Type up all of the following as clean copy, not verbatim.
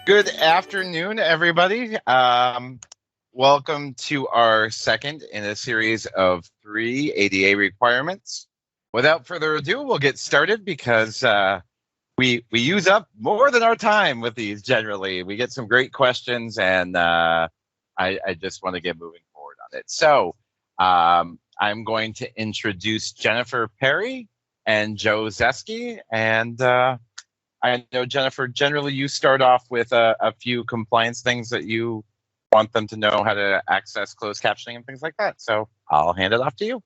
Good afternoon, everybody. Welcome to our second in a series of 3 ADA requirements. Without further ado, we'll get started because we use up more than our time with these generally. We get some great questions, and I just want to get moving forward on it. So I'm going to introduce Jennifer Perry and Joe Zeski, and I know, Jennifer, generally you start off with a few compliance things that you want them to know how to access closed captioning and things like that. So I'll hand it off to you.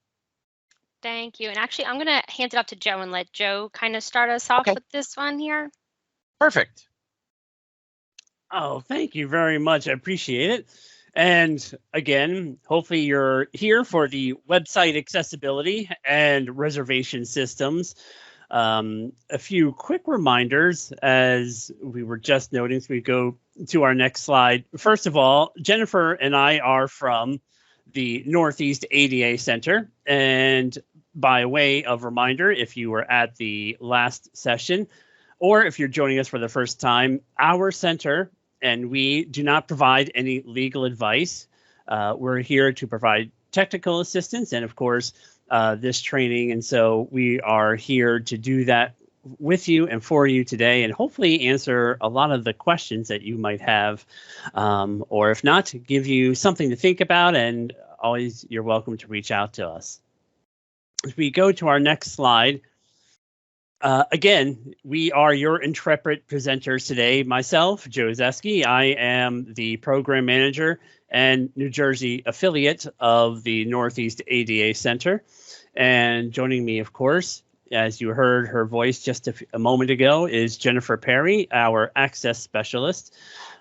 Thank you. And actually, I'm going to hand it off to Joe and let Joe kind of start us off with this one here. Perfect. Oh, thank you very much. I appreciate it. And again, hopefully you're here for the website accessibility and reservation systems. A few quick reminders as we were just noting, so we go to our next slide. First of all, Jennifer and I are from the Northeast ADA Center. And by way of reminder, if you were at the last session, or if you're joining us for the first time, our center and we do not provide any legal advice. We're here to provide technical assistance and, of course, this training. And so we are here to do that with you and for you today, and hopefully answer a lot of the questions that you might have, or if not, give you something to think about. And always, you're welcome to reach out to us. As we go to our next slide, again, we are your intrepid presenters today. Myself, Joe Zeski, I am the program manager and New Jersey affiliate of the Northeast ADA Center. And joining me, of course, as you heard her voice just a moment ago, is Jennifer Perry, our access specialist.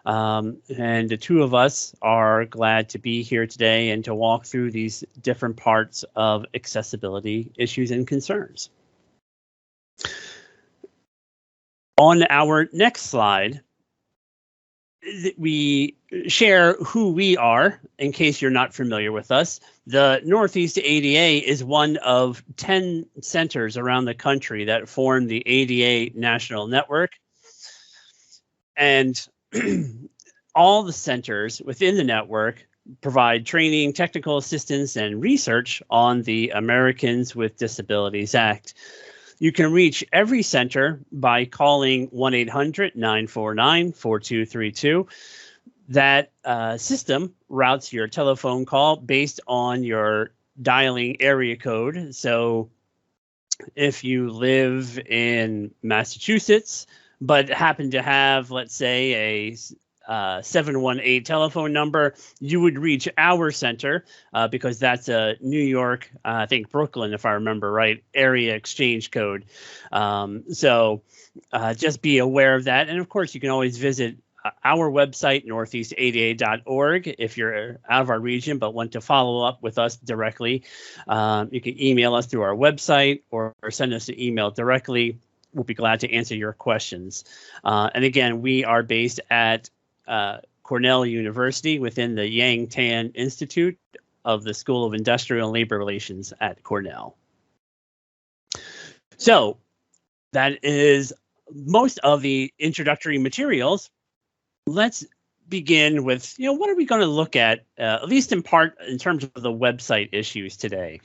And the two of us are glad to be here today and to walk through these different parts of accessibility issues and concerns. On our next slide, we share who we are in case you're not familiar with us. The Northeast ADA is one of 10 centers around the country that form the ADA National Network. And all the centers within the network provide training, technical assistance, and research on the Americans with Disabilities Act. You can reach every center by calling 1-800-949-4232. That system routes your telephone call based on your dialing area code. So if you live in Massachusetts, but happen to have, let's say, a 718 telephone number, you would reach our center because that's a New York, I think Brooklyn, if I remember right, area exchange code. So just be aware of that. And of course, you can always visit our website, northeastada.org, if you're out of our region but want to follow up with us directly. You can email us through our website or send us an email directly. We'll be glad to answer your questions. And again, we are based at Cornell University within the Yang Tan Institute of the School of Industrial and Labor Relations at Cornell. So that is most of the introductory materials. Let's begin with, what are we going to look at least in part, in terms of the website issues today?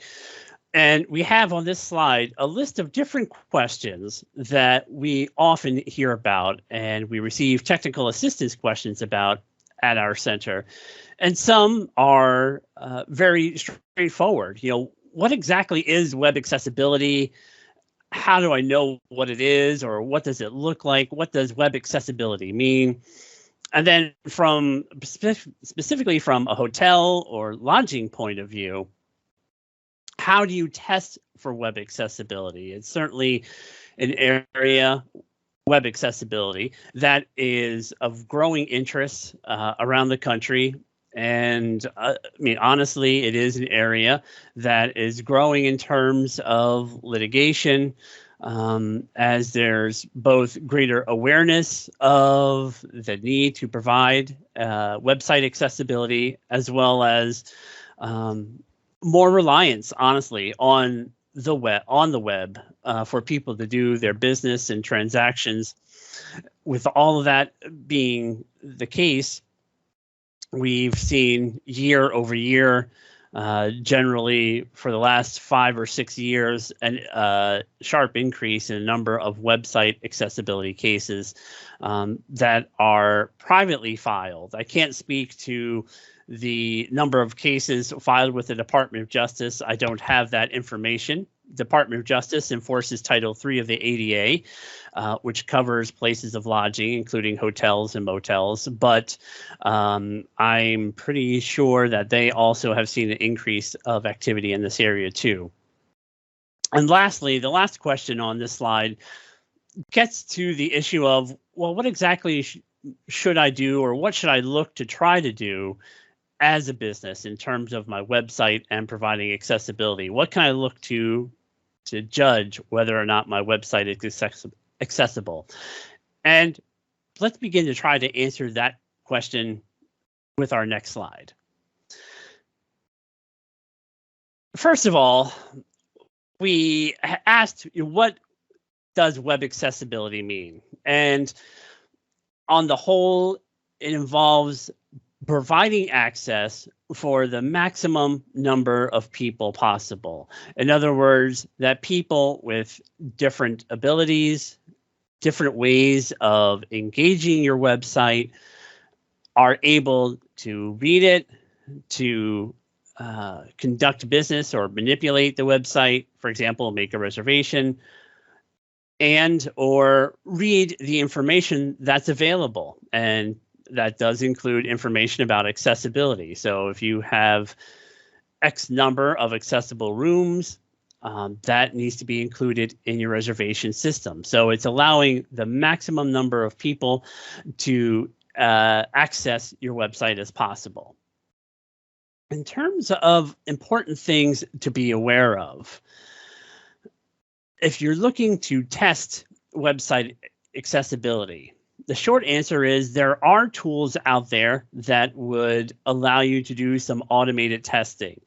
And we have on this slide a list of different questions that we often hear about and we receive technical assistance questions about at our center. And some are very straightforward. What exactly is web accessibility? How do I know what it is, or what does it look like? What does web accessibility mean? And then from specifically from a hotel or lodging point of view, how do you test for web accessibility? It's certainly an area, web accessibility, that is of growing interest around the country. And honestly, it is an area that is growing in terms of litigation, as there's both greater awareness of the need to provide website accessibility, as well as more reliance, honestly, on the web for people to do their business and transactions. with all of that being the case, we've seen year over year, generally for the last 5 or 6 years, a sharp increase in the number of website accessibility cases that are privately filed. I can't speak to the number of cases filed with the Department of Justice. I don't have that information. Department of Justice enforces Title III of the ADA, which covers places of lodging, including hotels and motels. But I'm pretty sure that they also have seen an increase of activity in this area too. And lastly, the last question on this slide gets to the issue of, well, what exactly should I do, or what should I look to try to do as a business in terms of my website and providing accessibility? What can I look to judge whether or not my website is accessible? And let's begin to try to answer that question with our next slide. First of all, we asked, what does web accessibility mean? And on the whole, it involves providing access for the maximum number of people possible. In other words, that people with different abilities, different ways of engaging your website are able to read it, to conduct business or manipulate the website, for example, make a reservation, and or read the information that's available. And that does include information about accessibility. So if you have X number of accessible rooms, that needs to be included in your reservation system. So it's allowing the maximum number of people to access your website as possible. In terms of important things to be aware of, if you're looking to test website accessibility, the short answer is there are tools out there that would allow you to do some automated testing.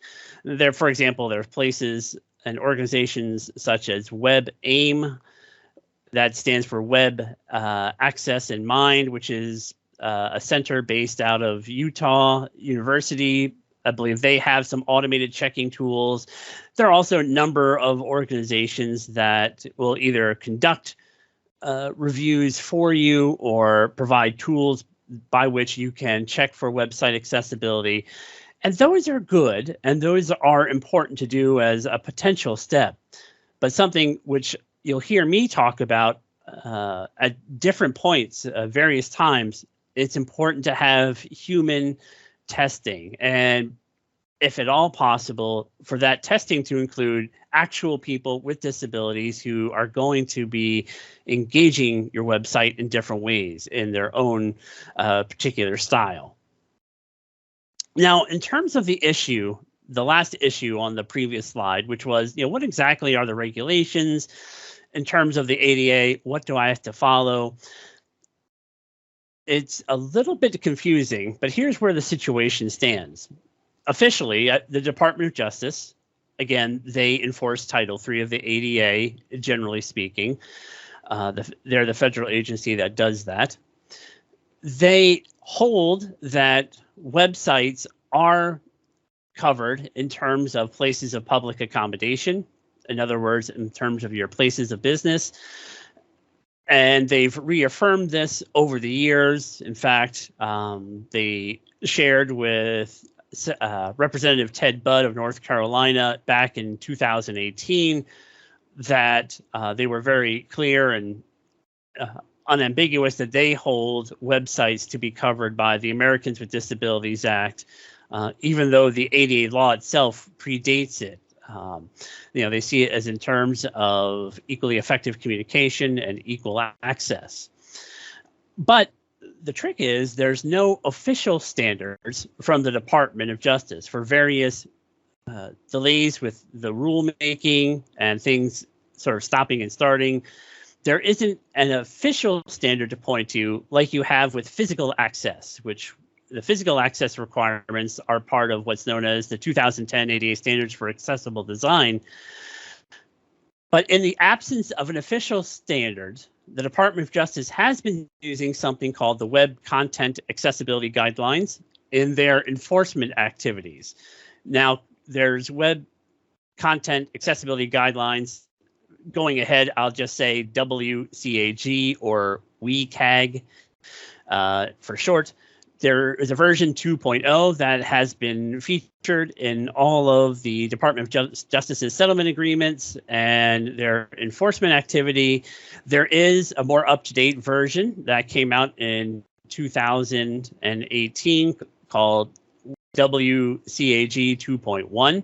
There, for example, there are places and organizations such as WebAIM, that stands for Web Access in Mind, which is a center based out of Utah University. I believe they have some automated checking tools. There are also a number of organizations that will either conduct reviews for you or provide tools by which you can check for website accessibility. And those are good, and those are important to do as a potential step. But something which you'll hear me talk about at different points, various times, it's important to have human testing. And if at all possible, for that testing to include actual people with disabilities who are going to be engaging your website in different ways in their own particular style. Now, in terms of the issue, the last issue on the previous slide, which was, what exactly are the regulations in terms of the ADA? What do I have to follow? It's a little bit confusing, but here's where the situation stands. Officially, the Department of Justice, again, they enforce Title III of the ADA, generally speaking. They're the federal agency that does that. They hold that websites are covered in terms of places of public accommodation. In other words, in terms of your places of business. And they've reaffirmed this over the years. In fact, they shared with Representative Ted Budd of North Carolina back in 2018 that they were very clear and unambiguous that they hold websites to be covered by the Americans with Disabilities Act, even though the ADA law itself predates it. They see it as in terms of equally effective communication and equal access. But the trick is there's no official standards from the Department of Justice for various delays with the rulemaking and things sort of stopping and starting. There isn't an official standard to point to like you have with physical access, which the physical access requirements are part of what's known as the 2010 ADA Standards for Accessible Design. But in the absence of an official standard, the Department of Justice has been using something called the Web Content Accessibility Guidelines in their enforcement activities. Now, there's Web Content Accessibility Guidelines. Going ahead, I'll just say WCAG or WCAG for short. There is a version 2.0 that has been featured in all of the Department of Justice's settlement agreements and their enforcement activity. There is a more up-to-date version that came out in 2018 called WCAG 2.1.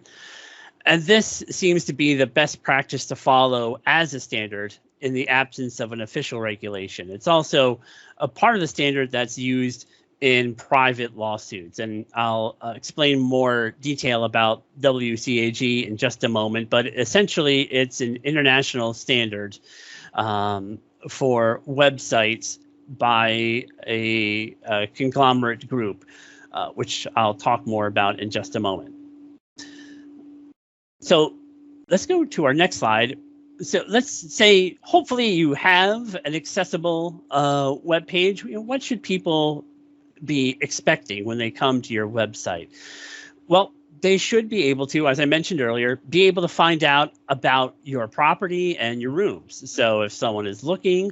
And this seems to be the best practice to follow as a standard in the absence of an official regulation. It's also a part of the standard that's used in private lawsuits. And I'll explain more detail about WCAG in just a moment, but essentially it's an international standard for websites by a conglomerate group, which I'll talk more about in just a moment. So let's go to our next slide. So let's say, hopefully you have an accessible web page. What should people be expecting when they come to your website? Well, they should be able to, as I mentioned earlier, be able to find out about your property and your rooms. So if someone is looking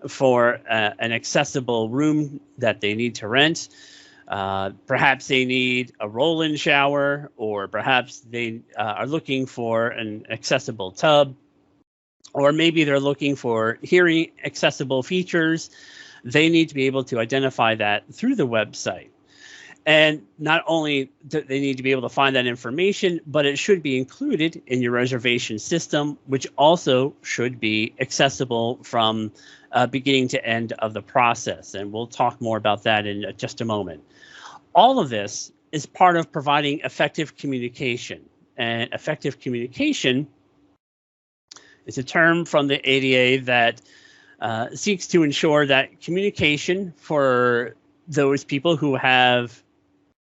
for an accessible room that they need to rent, perhaps they need a roll-in shower, or perhaps they are looking for an accessible tub, or maybe they're looking for hearing accessible features. They need to be able to identify that through the website. And not only do they need to be able to find that information, but it should be included in your reservation system, which also should be accessible from beginning to end of the process. And we'll talk more about that in just a moment. All of this is part of providing effective communication. And effective communication is a term from the ADA that seeks to ensure that communication for those people who have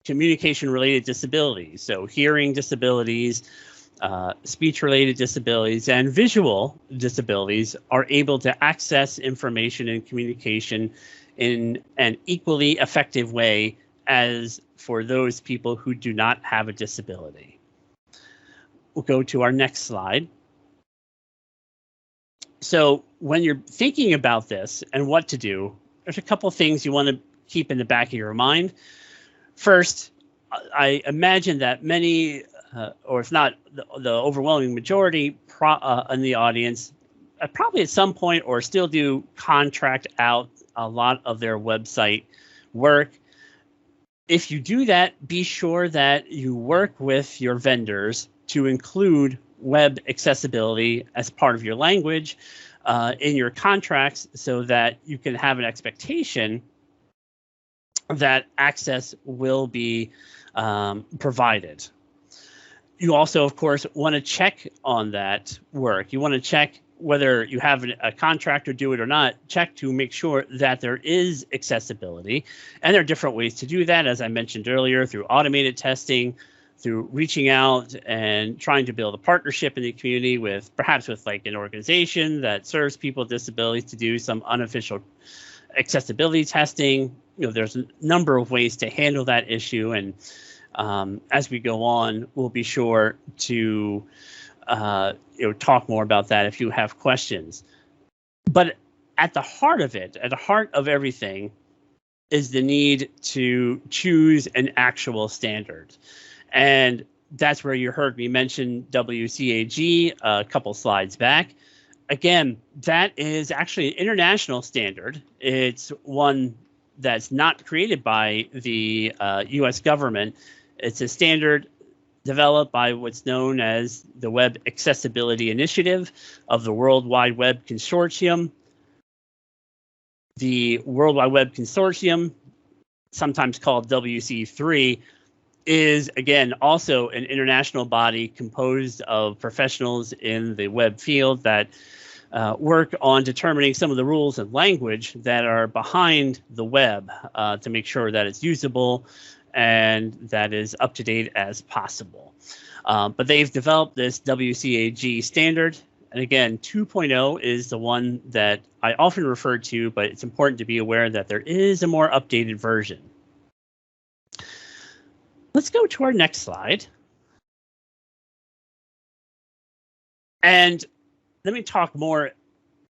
communication-related disabilities, so hearing disabilities, speech-related disabilities, and visual disabilities, are able to access information and communication in an equally effective way as for those people who do not have a disability. We'll go to our next slide. So when you're thinking about this and what to do, there's a couple things you want to keep in the back of your mind. First, I imagine that many, or if not the overwhelming majority in the audience, probably at some point or still do contract out a lot of their website work. If you do that, be sure that you work with your vendors to include web accessibility as part of your language in your contracts, so that you can have an expectation that access will be provided. You also, of course, want to check on that work. You want to check whether you have a contractor do it or not. Check to make sure that there is accessibility. And there are different ways to do that, as I mentioned earlier, through automated testing, through reaching out and trying to build a partnership in the community with perhaps with like an organization that serves people with disabilities to do some unofficial accessibility testing. There's a number of ways to handle that issue, and as we go on, we'll be sure to talk more about that if you have questions. But at the heart of it, at the heart of everything, is the need to choose an actual standard. And that's where you heard me mention WCAG a couple slides back. Again, that is actually an international standard. It's one that's not created by the US government. It's a standard developed by what's known as the Web Accessibility Initiative of the World Wide Web Consortium. The World Wide Web Consortium, sometimes called WC3, is, again, also an international body composed of professionals in the web field that work on determining some of the rules and language that are behind the web to make sure that it's usable and that is up to date as possible. But they've developed this WCAG standard, And again, 2.0 is the one that I often refer to, but it's important to be aware that there is a more updated version. Let's go to our next slide. And let me talk a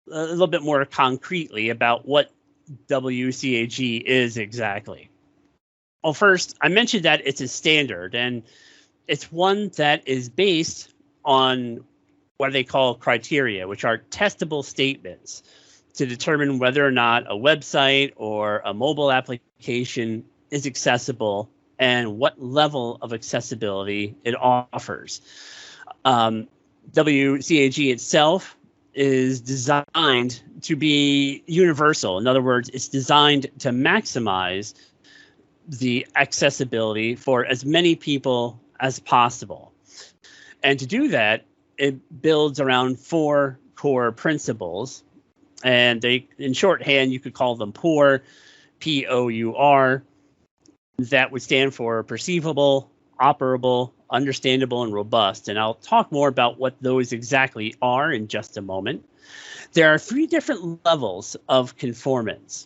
little bit more concretely about what WCAG is exactly. Well, first, I mentioned that it's a standard, and it's one that is based on what they call criteria, which are testable statements to determine whether or not a website or a mobile application is accessible and what level of accessibility it offers. WCAG itself is designed to be universal. In other words, it's designed to maximize the accessibility for as many people as possible. And to do that, it builds around 4 core principles. And they, in shorthand, you could call them POUR, P-O-U-R. That would stand for perceivable, operable, understandable, and robust. And I'll talk more about what those exactly are in just a moment. There are 3 different levels of conformance.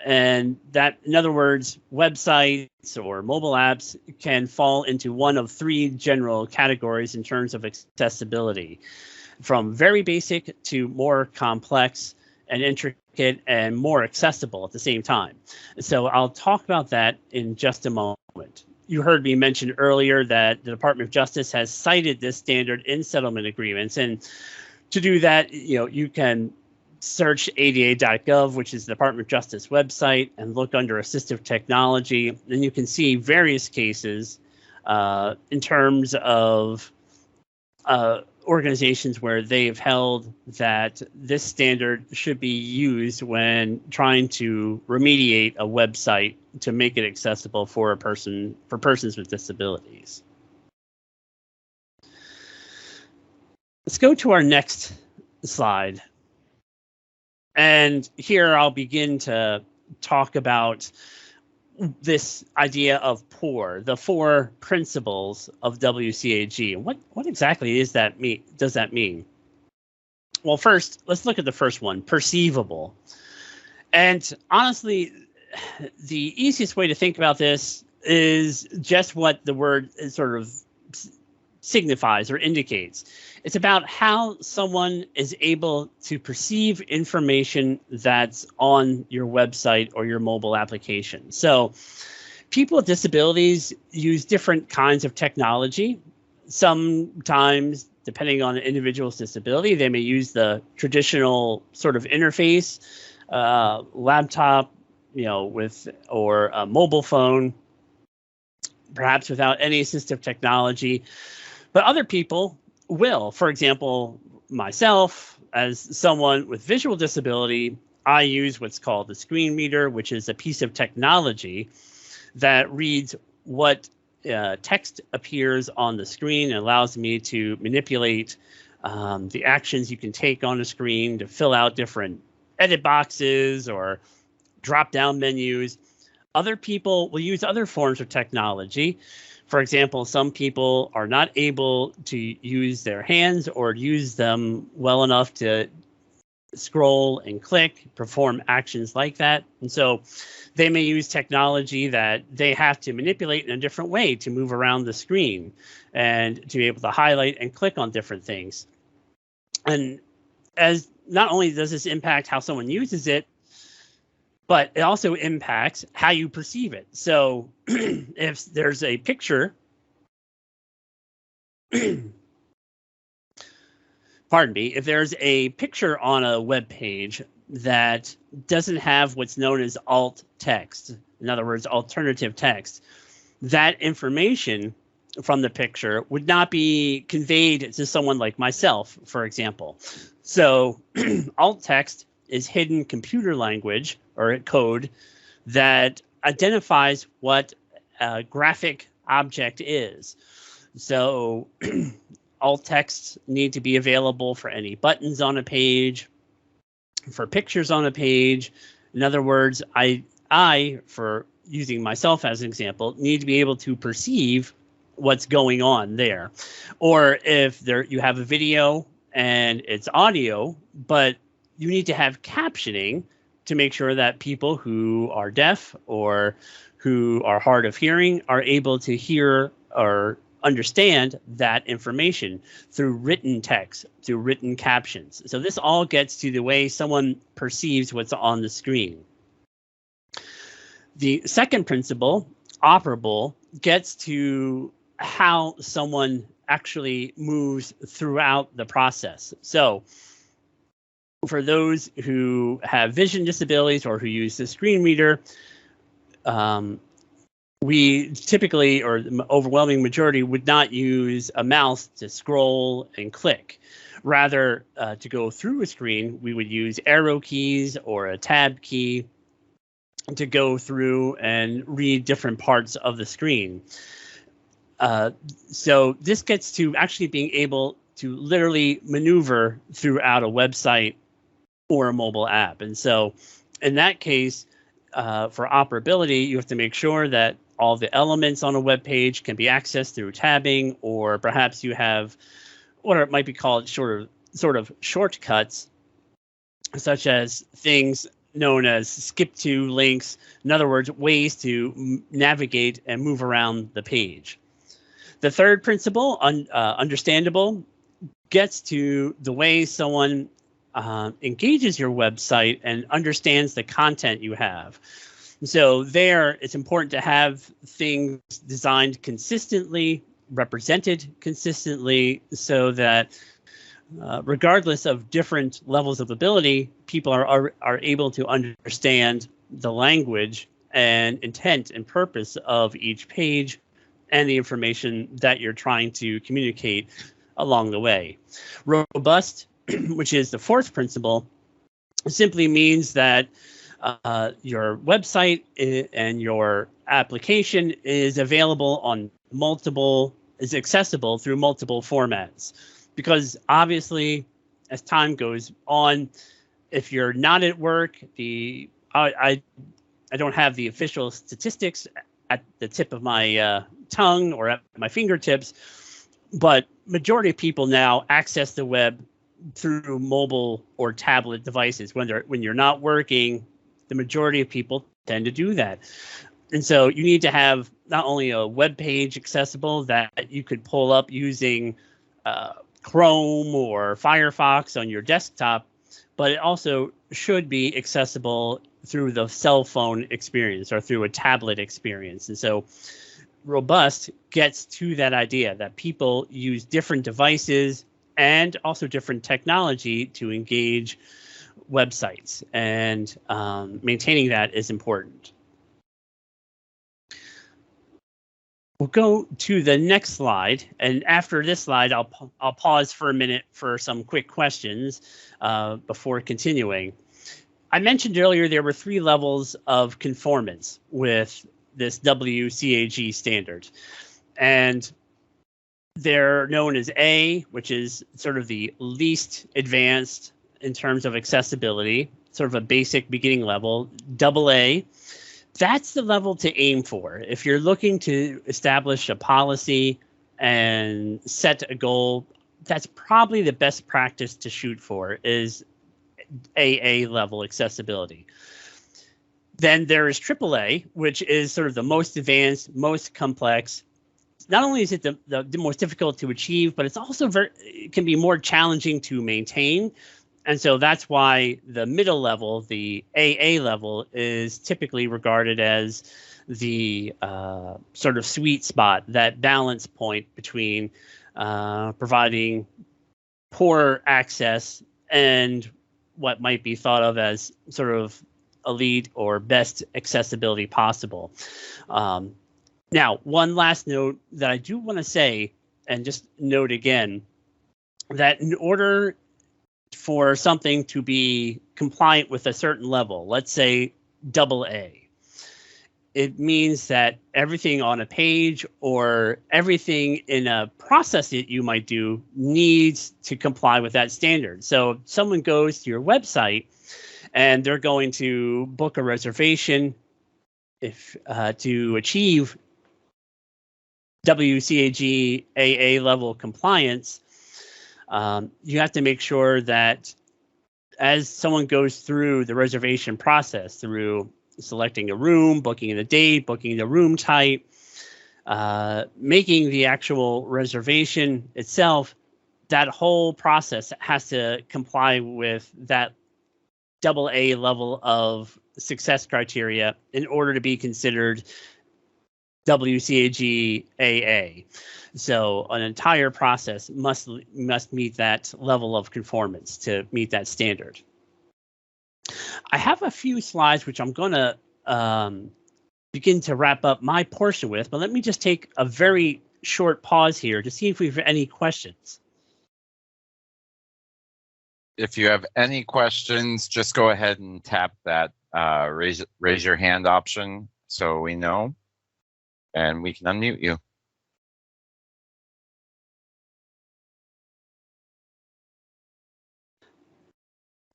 And that, in other words, websites or mobile apps can fall into one of 3 general categories in terms of accessibility, from very basic to more complex and intricate and more accessible at the same time. So I'll talk about that in just a moment. You heard me mention earlier that the Department of Justice has cited this standard in settlement agreements. And to do that, you can search ada.gov, which is the Department of Justice website, and look under assistive technology. And you can see various cases in terms of organizations where they've held that this standard should be used when trying to remediate a website to make it accessible for persons with disabilities. Let's go to our next slide. And here I'll begin to talk about this idea of POUR, the 4 principles of WCAG. What exactly does that mean? Well, first, let's look at the first one, perceivable. And honestly, the easiest way to think about this is just what the word sort of signifies or indicates. It's about how someone is able to perceive information that's on your website or your mobile application. So people with disabilities use different kinds of technology. Sometimes, depending on an individual's disability, they may use the traditional sort of interface, laptop, or a mobile phone, perhaps without any assistive technology. But other people will. For example, myself, as someone with visual disability, I use what's called the screen reader, which is a piece of technology that reads what text appears on the screen and allows me to manipulate the actions you can take on the screen to fill out different edit boxes or drop-down menus. Other people will use other forms of technology. For example, some people are not able to use their hands or use them well enough to scroll and click, perform actions like that. And so they may use technology that they have to manipulate in a different way to move around the screen and to be able to highlight and click on different things. And as not only does this impact how someone uses it, but it also impacts how you perceive it. So if there's a picture, pardon me, if there's a picture on a web page that doesn't have what's known as alt text, in other words, alternative text, that information from the picture would not be conveyed to someone like myself, for example. So alt text is hidden computer language or code that identifies what a graphic object is. So alt texts need to be available for any buttons on a page, for pictures on a page. In other words, I, for using myself as an example, need to be able to perceive what's going on there. Or if you have a video and it's audio, but you need to have captioning to make sure that people who are deaf or who are hard of hearing are able to hear or understand that information through written text, through written captions. So this all gets to the way someone perceives what's on the screen. The second principle, operable, gets to how someone actually moves throughout the process. So for those who have vision disabilities or who use the screen reader, we typically, or the overwhelming majority, would not use a mouse to scroll and click. Rather, to go through a screen, we would use arrow keys or a tab key to go through and read different parts of the screen. So this gets to actually being able to literally maneuver throughout a website or a mobile app. And so in that case, for operability, you have to make sure that all the elements on a web page can be accessed through tabbing, or perhaps you have what it might be called sort of shortcuts, such as things known as skip to links. In other words, ways to navigate and move around the page. The third principle, understandable, gets to the way someone engages your website and understands the content you have. So there, it's important to have things designed consistently, represented consistently, so that regardless of different levels of ability, people are able to understand the language and intent and purpose of each page and the information that you're trying to communicate along the way. Robust, which is the fourth principle, simply means that your website and your application is available on is accessible through multiple formats. Because obviously, as time goes on, if you're not at work, I don't have the official statistics at the tip of my tongue or at my fingertips, but majority of people now access the web through mobile or tablet devices. When you're not working, the majority of people tend to do that. And so you need to have not only a web page accessible that you could pull up using Chrome or Firefox on your desktop, but it also should be accessible through the cell phone experience or through a tablet experience. And so robust gets to that idea that people use different devices and also different technology to engage websites, and maintaining that is important. We'll go to the next slide, and after this slide, I'll pause for a minute for some quick questions before continuing. I mentioned earlier there were 3 levels of conformance with this WCAG standard, and they're known as A, which is sort of the least advanced in terms of accessibility, sort of a basic beginning level. AA, that's the level to aim for. If you're looking to establish a policy and set a goal, that's probably the best practice to shoot for, is AA level accessibility. Then there is AAA, which is sort of the most advanced, most complex. Not only is it the most difficult to achieve, but it's also it can be more challenging to maintain. And so that's why the middle level, the AA level, is typically regarded as the sort of sweet spot, that balance point between providing poor access and what might be thought of as sort of elite or best accessibility possible. Now, one last note that I do want to say, and just note again, that in order for something to be compliant with a certain level, let's say AA, it means that everything on a page or everything in a process that you might do needs to comply with that standard. So if someone goes to your website and they're going to book a reservation to achieve WCAG AA level compliance, You have to make sure that as someone goes through the reservation process, through selecting a room, booking a date, booking the room type, making the actual reservation itself, that whole process has to comply with that AA level of success criteria in order to be considered WCAG AA. So an entire process must meet that level of conformance to meet that standard. I have a few slides which I'm going to begin to wrap up my portion with, but let me just take a very short pause here to see if we have any questions. If you have any questions, just go ahead and tap that raise your hand option so we know, and we can unmute you.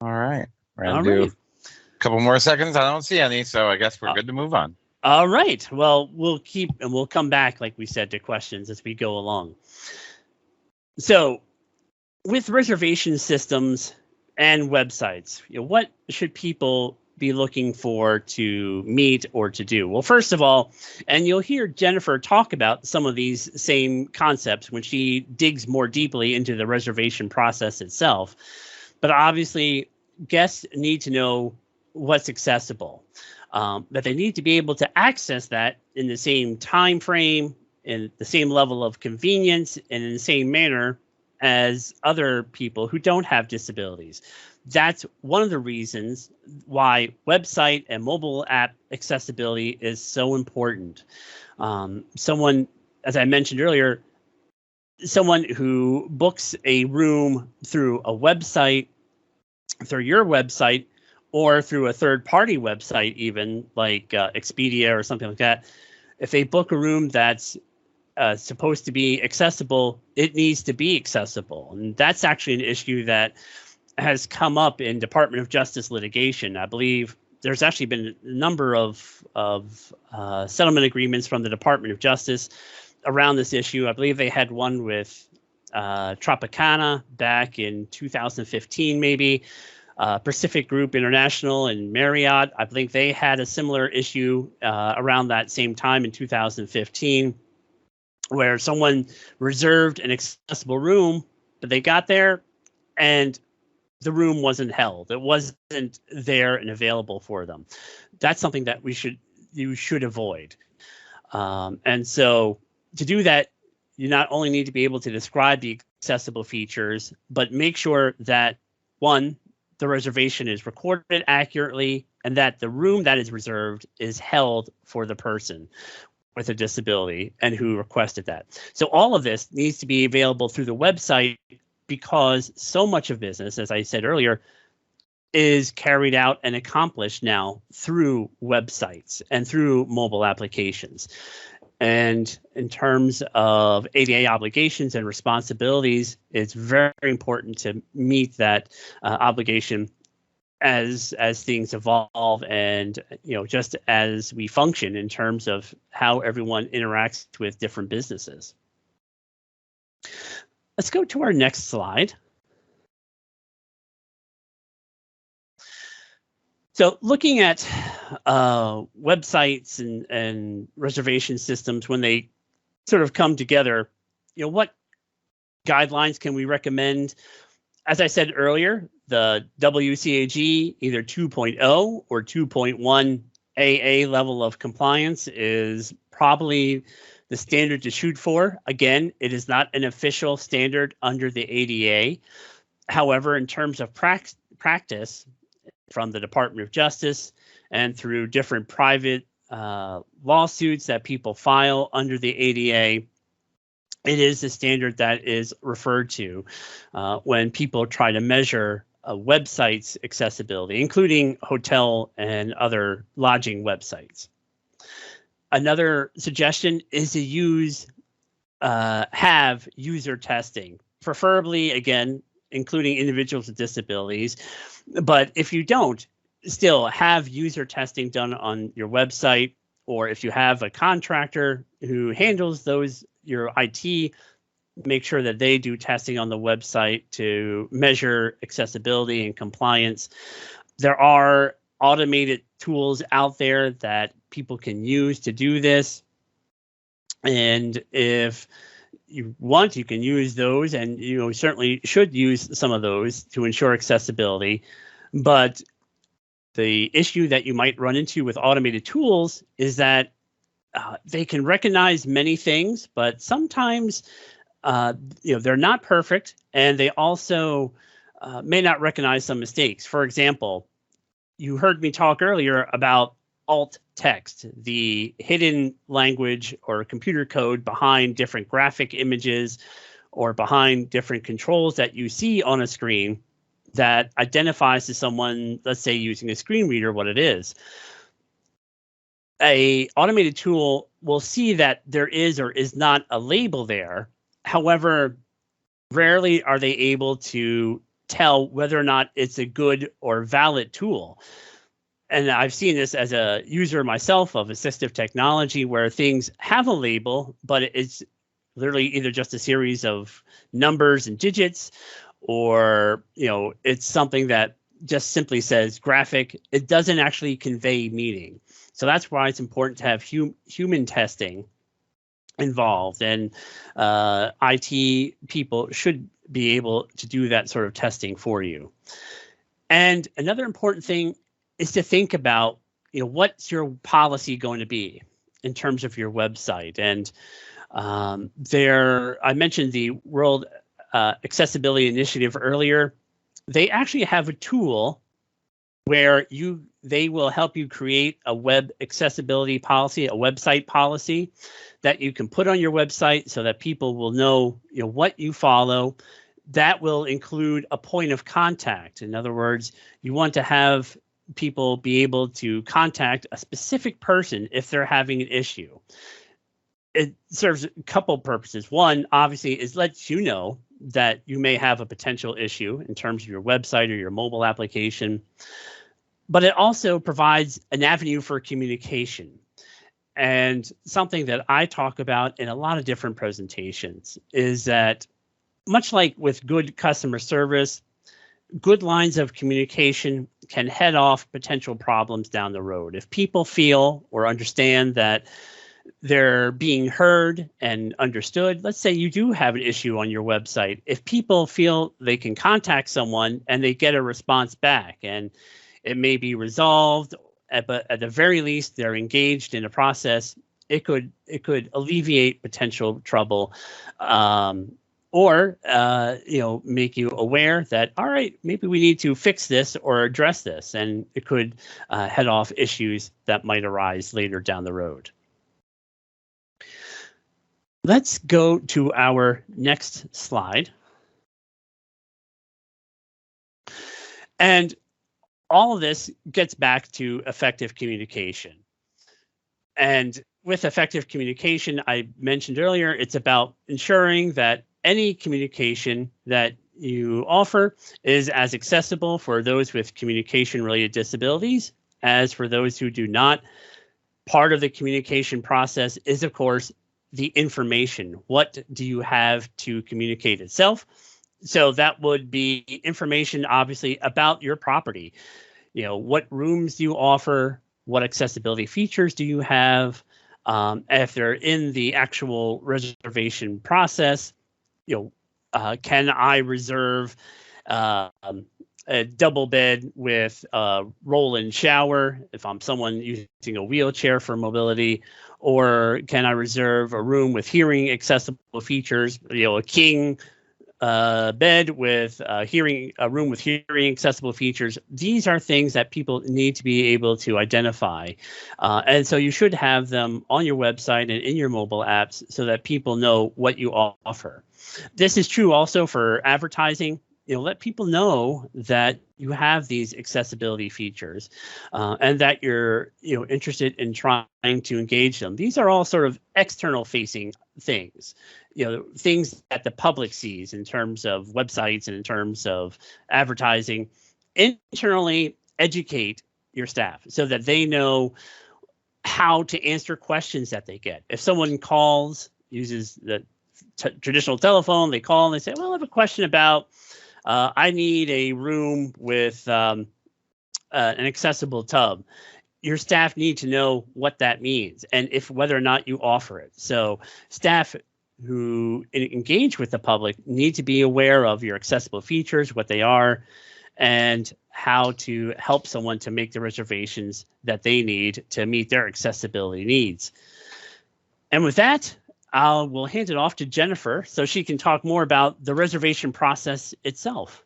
All right. We're going to do a couple more seconds. I don't see any, so I guess we're good to move on. All right. Well, we'll come back, like we said, to questions as we go along. So with reservation systems and websites, what should people be looking for to meet or to do? Well, first of all, and you'll hear Jennifer talk about some of these same concepts when she digs more deeply into the reservation process itself. But obviously, guests need to know what's accessible, that they need to be able to access that in the same time frame, in the same level of convenience, and in the same manner as other people who don't have disabilities. That's one of the reasons why website and mobile app accessibility is so important. Someone, as I mentioned earlier, someone who books a room through a website, through your website, or through a third-party website, even like Expedia or something like that, if they book a room that's supposed to be accessible, it needs to be accessible. And that's actually an issue that has come up in Department of Justice litigation. I believe there's actually been a number of settlement agreements from the Department of Justice around this issue. I believe they had one with Tropicana back in 2015, maybe. Pacific Group International and Marriott, I think they had a similar issue around that same time in 2015, where someone reserved an accessible room, but they got there and the room wasn't held. It wasn't there and available for them. That's something that you should avoid. And so to do that, you not only need to be able to describe the accessible features, but make sure that, one, the reservation is recorded accurately and that the room that is reserved is held for the person with a disability and who requested that. So all of this needs to be available through the website, because so much of business, as I said earlier, is carried out and accomplished now through websites and through mobile applications. And in terms of ADA obligations and responsibilities, it's very important to meet that obligation as things evolve and, just as we function in terms of how everyone interacts with different businesses. Let's go to our next slide. So looking at websites and reservation systems, when they sort of come together, what guidelines can we recommend? As I said earlier, the WCAG, either 2.0 or 2.1 AA level of compliance is probably the standard to shoot for. Again, it is not an official standard under the ADA. However, in terms of practice, from the Department of Justice and through different private lawsuits that people file under the ADA, it is the standard that is referred to when people try to measure a website's accessibility, including hotel and other lodging websites. Another suggestion is to have user testing, preferably, again, including individuals with disabilities. But if you don't, still have user testing done on your website, or if you have a contractor who handles your IT, make sure that they do testing on the website to measure accessibility and compliance. There are automated tools out there that people can use to do this. And if you want, you can use those, and certainly should use some of those to ensure accessibility. But the issue that you might run into with automated tools is that they can recognize many things, but sometimes they're not perfect, and they also may not recognize some mistakes. For example, you heard me talk earlier about alt text, the hidden language or computer code behind different graphic images or behind different controls that you see on a screen that identifies to someone, let's say using a screen reader, what it is. A automated tool will see that there is or is not a label there. However, rarely are they able to tell whether or not it's a good or valid tool. And I've seen this as a user myself of assistive technology where things have a label, but it's literally either just a series of numbers and digits, or it's something that just simply says graphic. It doesn't actually convey meaning. So that's why it's important to have human testing involved, and IT people should be able to do that sort of testing for you. And another important thing is to think about, what's your policy going to be in terms of your website. And I mentioned the World Accessibility Initiative earlier. They actually have a tool where they will help you create a web accessibility policy, a website policy that you can put on your website so that people will know, what you follow. That will include a point of contact. In other words, you want to have people be able to contact a specific person if they're having an issue. It serves a couple purposes. One, obviously, is lets you know that you may have a potential issue in terms of your website or your mobile application. But it also provides an avenue for communication. And something that I talk about in a lot of different presentations is that, much like with good customer service, good lines of communication can head off potential problems down the road. If people feel or understand that they're being heard and understood, let's say you do have an issue on your website. If people feel they can contact someone and they get a response back, and it may be resolved, but at the very least, they're engaged in a process, it could alleviate potential trouble. Or make you aware that, all right, maybe we need to fix this or address this, and it could head off issues that might arise later down the road. Let's go to our next slide. And all of this gets back to effective communication. And with effective communication, I mentioned earlier, it's about ensuring that any communication that you offer is as accessible for those with communication-related disabilities as for those who do not. Part of the communication process is, of course, the information. What do you have to communicate itself? So that would be information, obviously, about your property. What rooms do you offer? What accessibility features do you have? If they're in the actual reservation process, can I reserve a double bed with a roll-in shower if I'm someone using a wheelchair for mobility? Or can I reserve a room with hearing accessible features, a king bed with a room with hearing accessible features? These are things that people need to be able to identify. And so you should have them on your website and in your mobile apps so that people know what you offer. This is true also for advertising. Let people know that you have these accessibility features and that you're interested in trying to engage them. These are all sort of external facing things, things that the public sees in terms of websites and in terms of advertising. Internally, educate your staff so that they know how to answer questions that they get. If someone calls, uses the traditional telephone. They call and they say, well, I have a question about, I need a room with an accessible tub. Your staff need to know what that means and if whether or not you offer it. So staff who engage with the public need to be aware of your accessible features, what they are, and how to help someone to make the reservations that they need to meet their accessibility needs. And with that, we'll hand it off to Jennifer so she can talk more about the reservation process itself.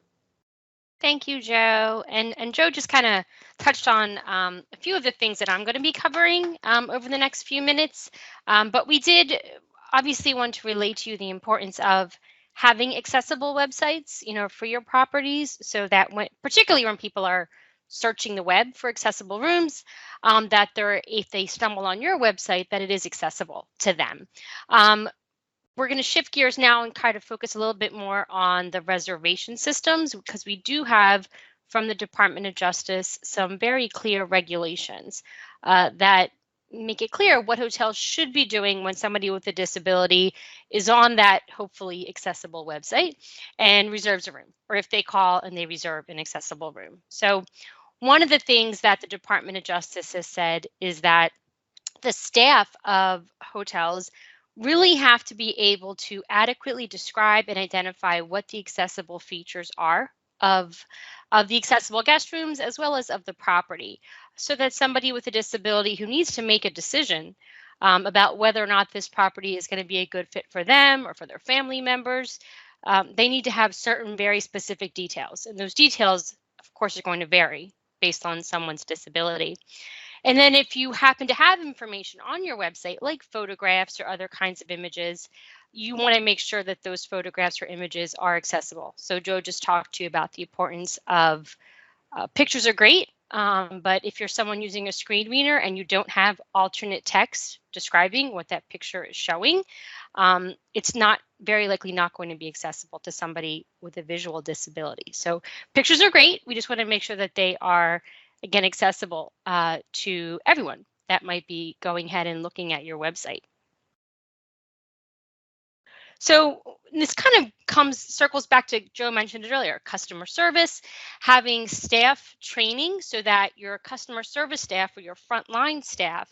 Thank you, Joe. And Joe just kind of touched on a few of the things that I'm going to be covering over the next few minutes. But we did obviously want to relate to you the importance of having accessible websites, for your properties, so that particularly when people are searching the web for accessible rooms, that if they stumble on your website, that it is accessible to them. We're going to shift gears now and kind of focus a little bit more on the reservation systems, because we do have from the Department of Justice some very clear regulations that make it clear what hotels should be doing when somebody with a disability is on that hopefully accessible website and reserves a room, or if they call and they reserve an accessible room. So one of the things that the Department of Justice has said is that the staff of hotels really have to be able to adequately describe and identify what the accessible features are of the accessible guest rooms as well as of the property, so that somebody with a disability who needs to make a decision about whether or not this property is going to be a good fit for them or for their family members, they need to have certain very specific details. And those details, of course, are going to vary based on someone's disability. And then if you happen to have information on your website, like photographs or other kinds of images, you want to make sure that those photographs or images are accessible. So Joe just talked to you about the importance of pictures are great, but if you're someone using a screen reader and you don't have alternate text describing what that picture is showing, it's not very likely not going to be accessible to somebody with a visual disability. So pictures are great. We just want to make sure that they are, again, accessible to everyone that might be going ahead and looking at your website. So this kind of circles back to Joe mentioned it earlier, customer service, having staff training so that your customer service staff or your frontline staff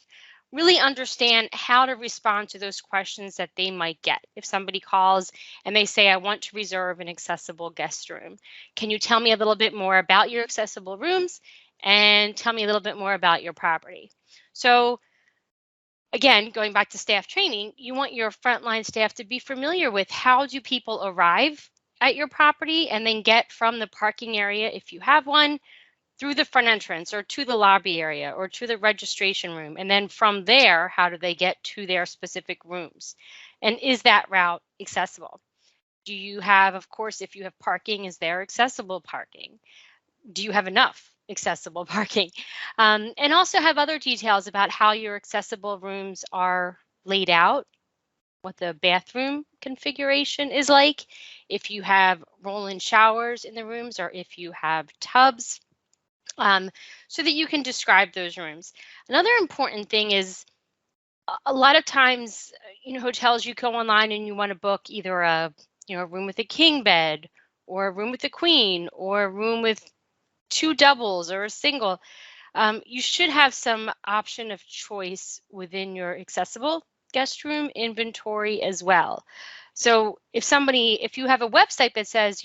really understand how to respond to those questions that they might get. If somebody calls and they say, I want to reserve an accessible guest room, can you tell me a little bit more about your accessible rooms and tell me a little bit more about your property? So again, going back to staff training, you want your frontline staff to be familiar with how do people arrive at your property and then get from the parking area, if you have one, through the front entrance or to the lobby area or to the registration room. And then from there, how do they get to their specific rooms? And is that route accessible? Do you have, of course, if you have parking, is there accessible parking? Do you have enough accessible parking? And also have other details about how your accessible rooms are laid out, what the bathroom configuration is like, if you have roll-in showers in the rooms or if you have tubs, so that you can describe those rooms. Another important thing is a lot of times, hotels, you go online and you want to book either a room with a king bed or a room with a queen or a room with 2 doubles or a single. You should have some option of choice within your accessible guest room inventory as well. So if you have a website that says,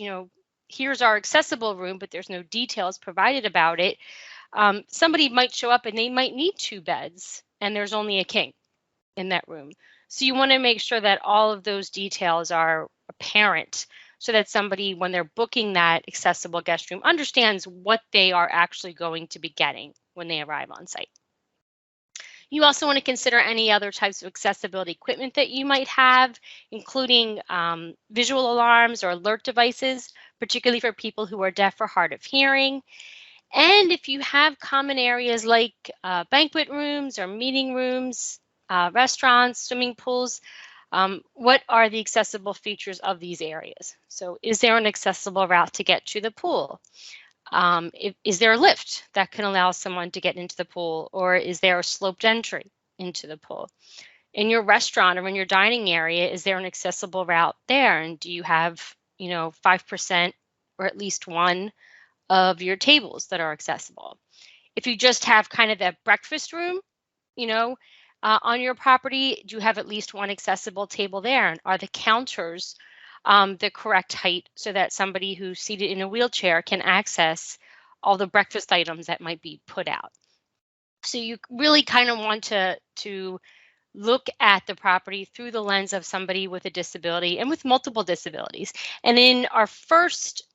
here's our accessible room, but there's no details provided about it, somebody might show up and they might need 2 beds and there's only a king in that room. So you want to make sure that all of those details are apparent so that somebody, when they're booking that accessible guest room, understands what they are actually going to be getting when they arrive on site. You also want to consider any other types of accessibility equipment that you might have, including visual alarms or alert devices, particularly for people who are deaf or hard of hearing. And if you have common areas like banquet rooms or meeting rooms, restaurants, swimming pools, what are the accessible features of these areas? So is there an accessible route to get to the pool? Is there a lift that can allow someone to get into the pool, or is there a sloped entry into the pool? In your restaurant or in your dining area, is there an accessible route there? And do you have, 5% or at least one of your tables that are accessible? If you just have kind of that breakfast room, you know, on your property, do you have at least one accessible table there? And are the counters the correct height so that somebody who's seated in a wheelchair can access all the breakfast items that might be put out? So you really kind of want to look at the property through the lens of somebody with a disability and with multiple disabilities. And in our first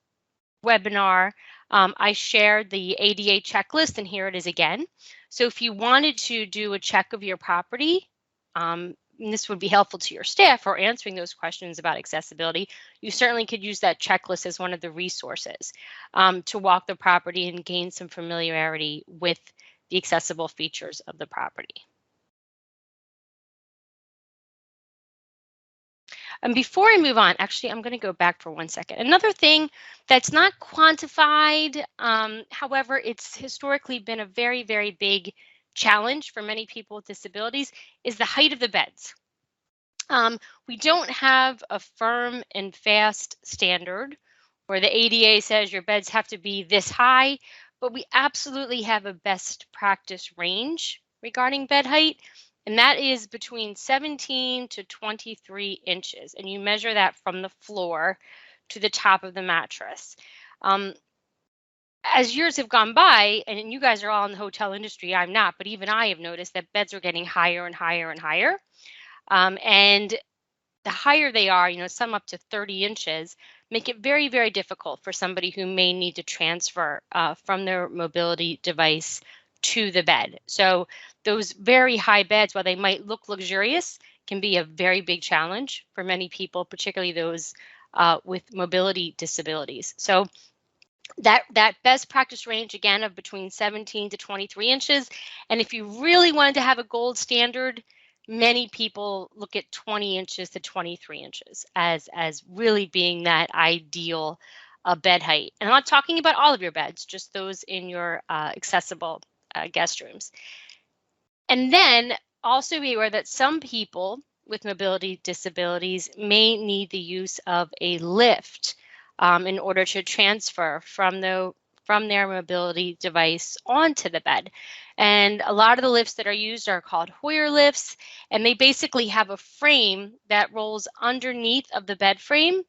webinar, I shared the ADA checklist, and here it is again. So if you wanted to do a check of your property, and this would be helpful to your staff for answering those questions about accessibility, you certainly could use that checklist as one of the resources to walk the property and gain some familiarity with the accessible features of the property. And before I move on, actually, I'm going to go back for 1 second. Another thing that's not quantified, however, it's historically been a very, very big challenge for many people with disabilities, is the height of the beds. We don't have a firm and fast standard where the ADA says your beds have to be this high, but we absolutely have a best practice range regarding bed height. And that is between 17 to 23 inches. And you measure that from the floor to the top of the mattress. As years have gone by, and you guys are all in the hotel industry, I'm not, but even I have noticed that beds are getting higher and higher and higher. And the higher they are, some up to 30 inches, make it very, very difficult for somebody who may need to transfer from their mobility device to the bed. So those very high beds, while they might look luxurious, can be a very big challenge for many people, particularly those with mobility disabilities. So that best practice range, again, of between 17 to 23 inches. And if you really wanted to have a gold standard, many people look at 20 inches to 23 inches as really being that ideal bed height. And I'm not talking about all of your beds, just those in your accessible guest rooms. And then also be aware that some people with mobility disabilities may need the use of a lift in order to transfer from their mobility device onto the bed. And a lot of the lifts that are used are called Hoyer lifts, and they basically have a frame that rolls underneath of the bed frame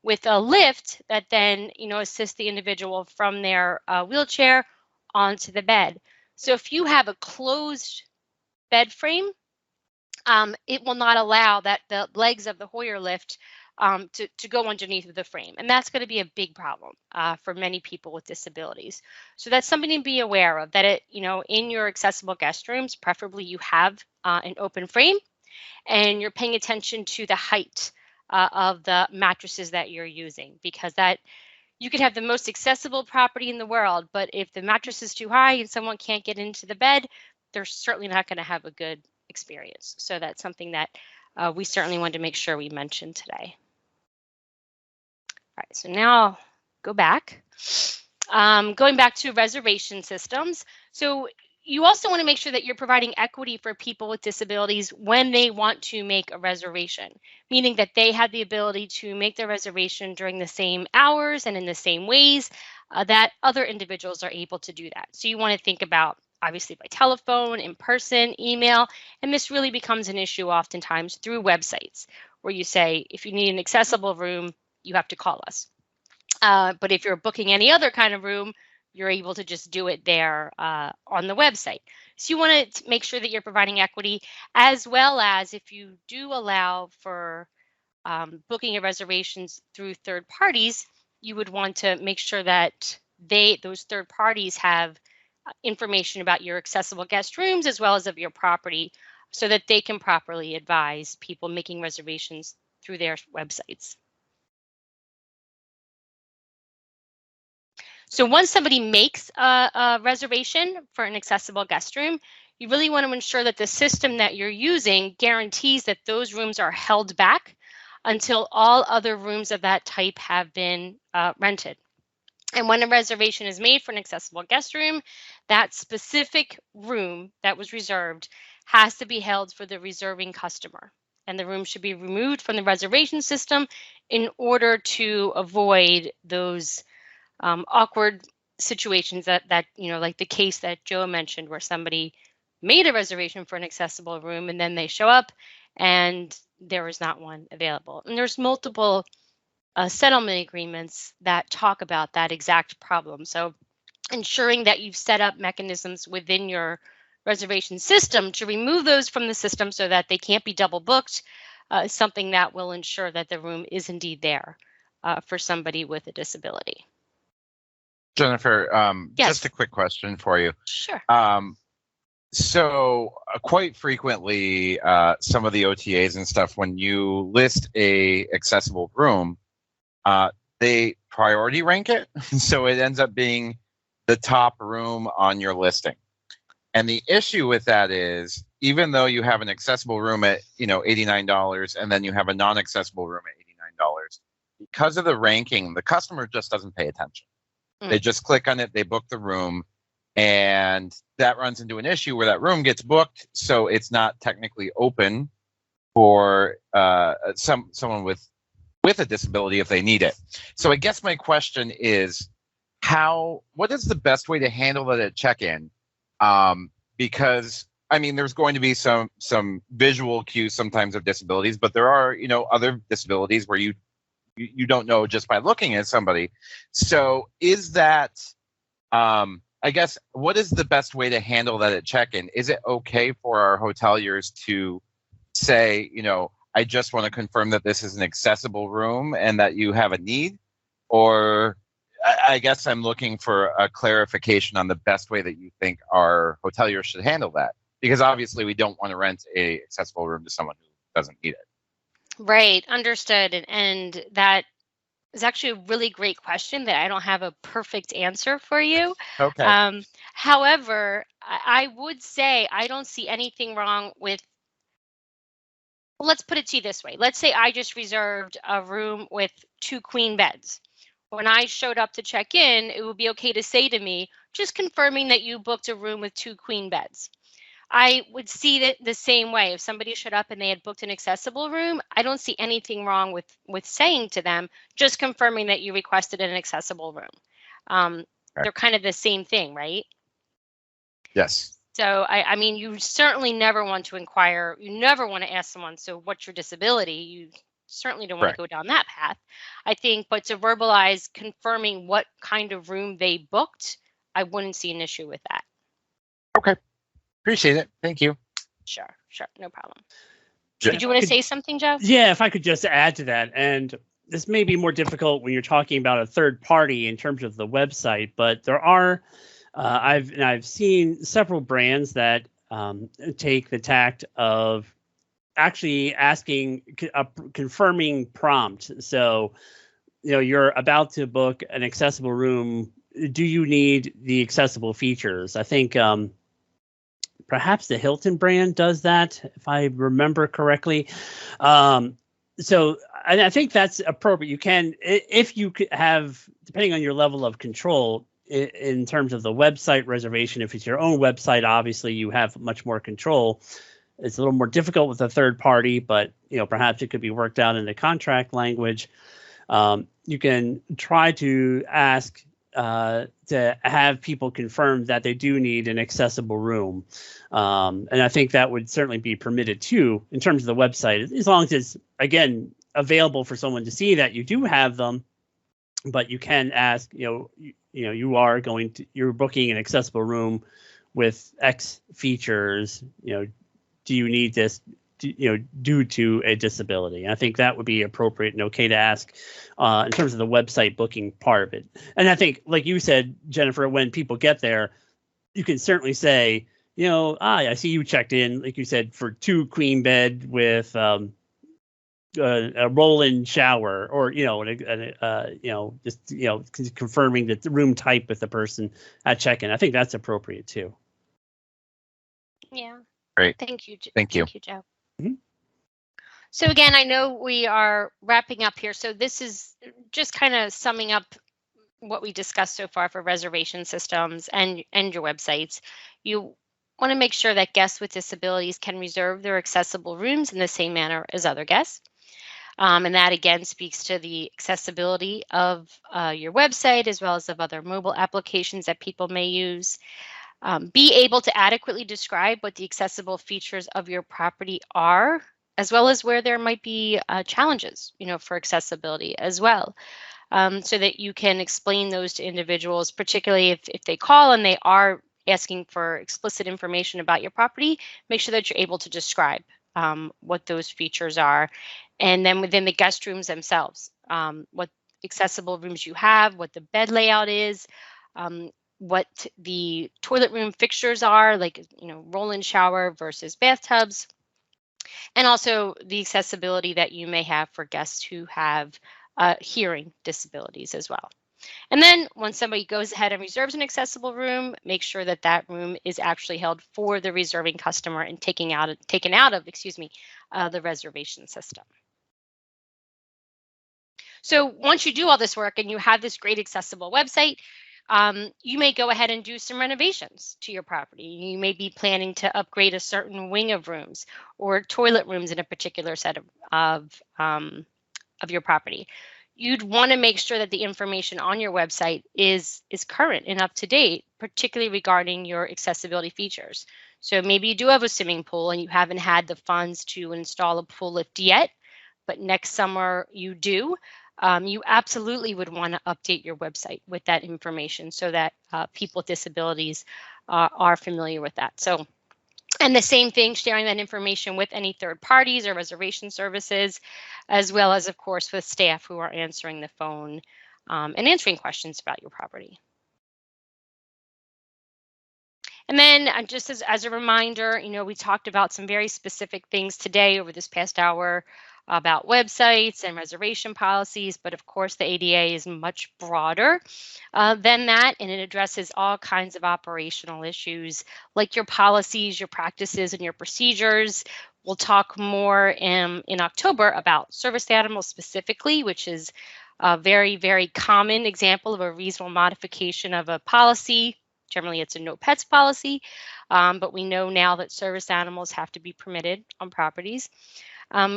with a lift that then, assists the individual from their wheelchair onto the bed. So if you have a closed bed frame, it will not allow that the legs of the Hoyer lift to go underneath of the frame. And that's going to be a big problem for many people with disabilities. So that's something to be aware of, that in your accessible guest rooms, preferably you have an open frame and you're paying attention to the height of the mattresses that you're using, because that you could have the most accessible property in the world, but if the mattress is too high and someone can't get into the bed, they're certainly not going to have a good experience. So that's something that we certainly wanted to make sure we mentioned today. All right, so now I'll go back. Going back to reservation systems. So you also want to make sure that you're providing equity for people with disabilities when they want to make a reservation, meaning that they have the ability to make their reservation during the same hours and in the same ways that other individuals are able to do that. So you want to think about, obviously, by telephone, in person, email, and this really becomes an issue oftentimes through websites where you say, if you need an accessible room, you have to call us. But if you're booking any other kind of room, you're able to just do it there on the website. So you want to make sure that you're providing equity, as well as if you do allow for booking of reservations through third parties, you would want to make sure that those third parties have information about your accessible guest rooms as well as of your property, so that they can properly advise people making reservations through their websites. So once somebody makes a reservation for an accessible guest room, you really want to ensure that the system that you're using guarantees that those rooms are held back until all other rooms of that type have been rented. And when a reservation is made for an accessible guest room, that specific room that was reserved has to be held for the reserving customer, and the room should be removed from the reservation system in order to avoid those awkward situations that like the case that Joe mentioned, where somebody made a reservation for an accessible room and then they show up and there is not one available. And there's multiple settlement agreements that talk about that exact problem. So ensuring that you've set up mechanisms within your reservation system to remove those from the system so that they can't be double booked is something that will ensure that the room is indeed there for somebody with a disability. Jennifer, Yes. just a quick question for you. Sure. So quite frequently, some of the OTAs and stuff, when you list a accessible room, they priority rank it. So it ends up being the top room on your listing. And the issue with that is, even though you have an accessible room at, $89, and then you have a non-accessible room at $89, because of the ranking, the customer just doesn't pay attention. They just click on it, they book the room, and that runs into an issue where that room gets booked, so it's not technically open for someone with a disability if they need it. So I guess my question is, what is the best way to handle that at check-in? Because there's going to be some visual cues sometimes of disabilities, but there are other disabilities where you don't know just by looking at somebody. So is that, I guess, what is the best way to handle that at check-in? Is it okay for our hoteliers to say, I just want to confirm that this is an accessible room and that you have a need? Or I guess I'm looking for a clarification on the best way that you think our hoteliers should handle that. Because obviously we don't want to rent a accessible room to someone who doesn't need it. Right, understood. And that is actually a really great question that I don't have a perfect answer for you. Okay. However, I would say I don't see anything wrong with, let's put it to you this way. Let's say I just reserved a room with 2 queen beds. When I showed up to check in, it would be okay to say to me, just confirming that you booked a room with 2 queen beds. I would see it the same way. If somebody showed up and they had booked an accessible room, I don't see anything wrong with saying to them, just confirming that you requested an accessible room. They're kind of the same thing, right? Yes. So, you certainly never want to inquire. You never want to ask someone, so what's your disability? You certainly don't want to go down that path. I think, but to verbalize confirming what kind of room they booked, I wouldn't see an issue with that. Okay. Appreciate it. Thank you. Sure. No problem. Did you want to say something, Joe? Yeah, if I could just add to that. And this may be more difficult when you're talking about a third party in terms of the website, but there are, I've seen several brands that take the tact of actually asking a confirming prompt. So, you're about to book an accessible room. Do you need the accessible features? I think perhaps the Hilton brand does that, if I remember correctly. So I think that's appropriate. You can, if you could have, depending on your level of control in terms of the website reservation, if it's your own website, obviously you have much more control. It's a little more difficult with a third party, but perhaps it could be worked out in the contract language. You can try to ask to have people confirm that they do need an accessible room. And I think that would certainly be permitted too, in terms of the website, as long as it's, again, available for someone to see that you do have them. But you can ask, you're booking an accessible room with X features, do you need this, due to a disability? And I think that would be appropriate and okay to ask in terms of the website booking part of it. And I think, like you said, Jennifer, when people get there, you can certainly say, I see you checked in, like you said, for 2 queen bed with a roll-in shower, or just confirming the room type with the person at check-in. I think that's appropriate too. Yeah. Great. Thank you. Thank you, Joe. Mm-hmm. So again, I know we are wrapping up here. So this is just kind of summing up what we discussed so far for reservation systems and your websites. want to make sure that guests with disabilities can reserve their accessible rooms in the same manner as other guests. And that again speaks to the accessibility of your website as well as of other mobile applications that people may use. Be able to adequately describe what the accessible features of your property are, as well as where there might be challenges, for accessibility as well, so that you can explain those to individuals, particularly if they call and they are asking for explicit information about your property. Make sure that you're able to describe what those features are. And then within the guest rooms themselves, what accessible rooms you have, what the bed layout is, what the toilet room fixtures are, like, roll-in shower versus bathtubs, and also the accessibility that you may have for guests who have hearing disabilities as well. And then once somebody goes ahead and reserves an accessible room, make sure that that room is actually held for the reserving customer and taken out of, the reservation system. So once you do all this work and you have this great accessible website, you may go ahead and do some renovations to your property. You may be planning to upgrade a certain wing of rooms or toilet rooms in a particular set of your property. You'd want to make sure that the information on your website is current and up to date, particularly regarding your accessibility features. So maybe you do have a swimming pool and you haven't had the funds to install a pool lift yet, but next summer you do. You absolutely would want to update your website with that information so that people with disabilities are familiar with that. So, and the same thing, sharing that information with any third parties or reservation services, as well as, of course, with staff who are answering the phone and answering questions about your property. And then just as a reminder, we talked about some very specific things today over this past hour about websites and reservation policies, but of course the ADA is much broader than that, and it addresses all kinds of operational issues like your policies, your practices, and your procedures. We'll talk more in October about service animals specifically, which is a very, very common example of a reasonable modification of a policy. Generally, it's a no pets policy, but we know now that service animals have to be permitted on properties.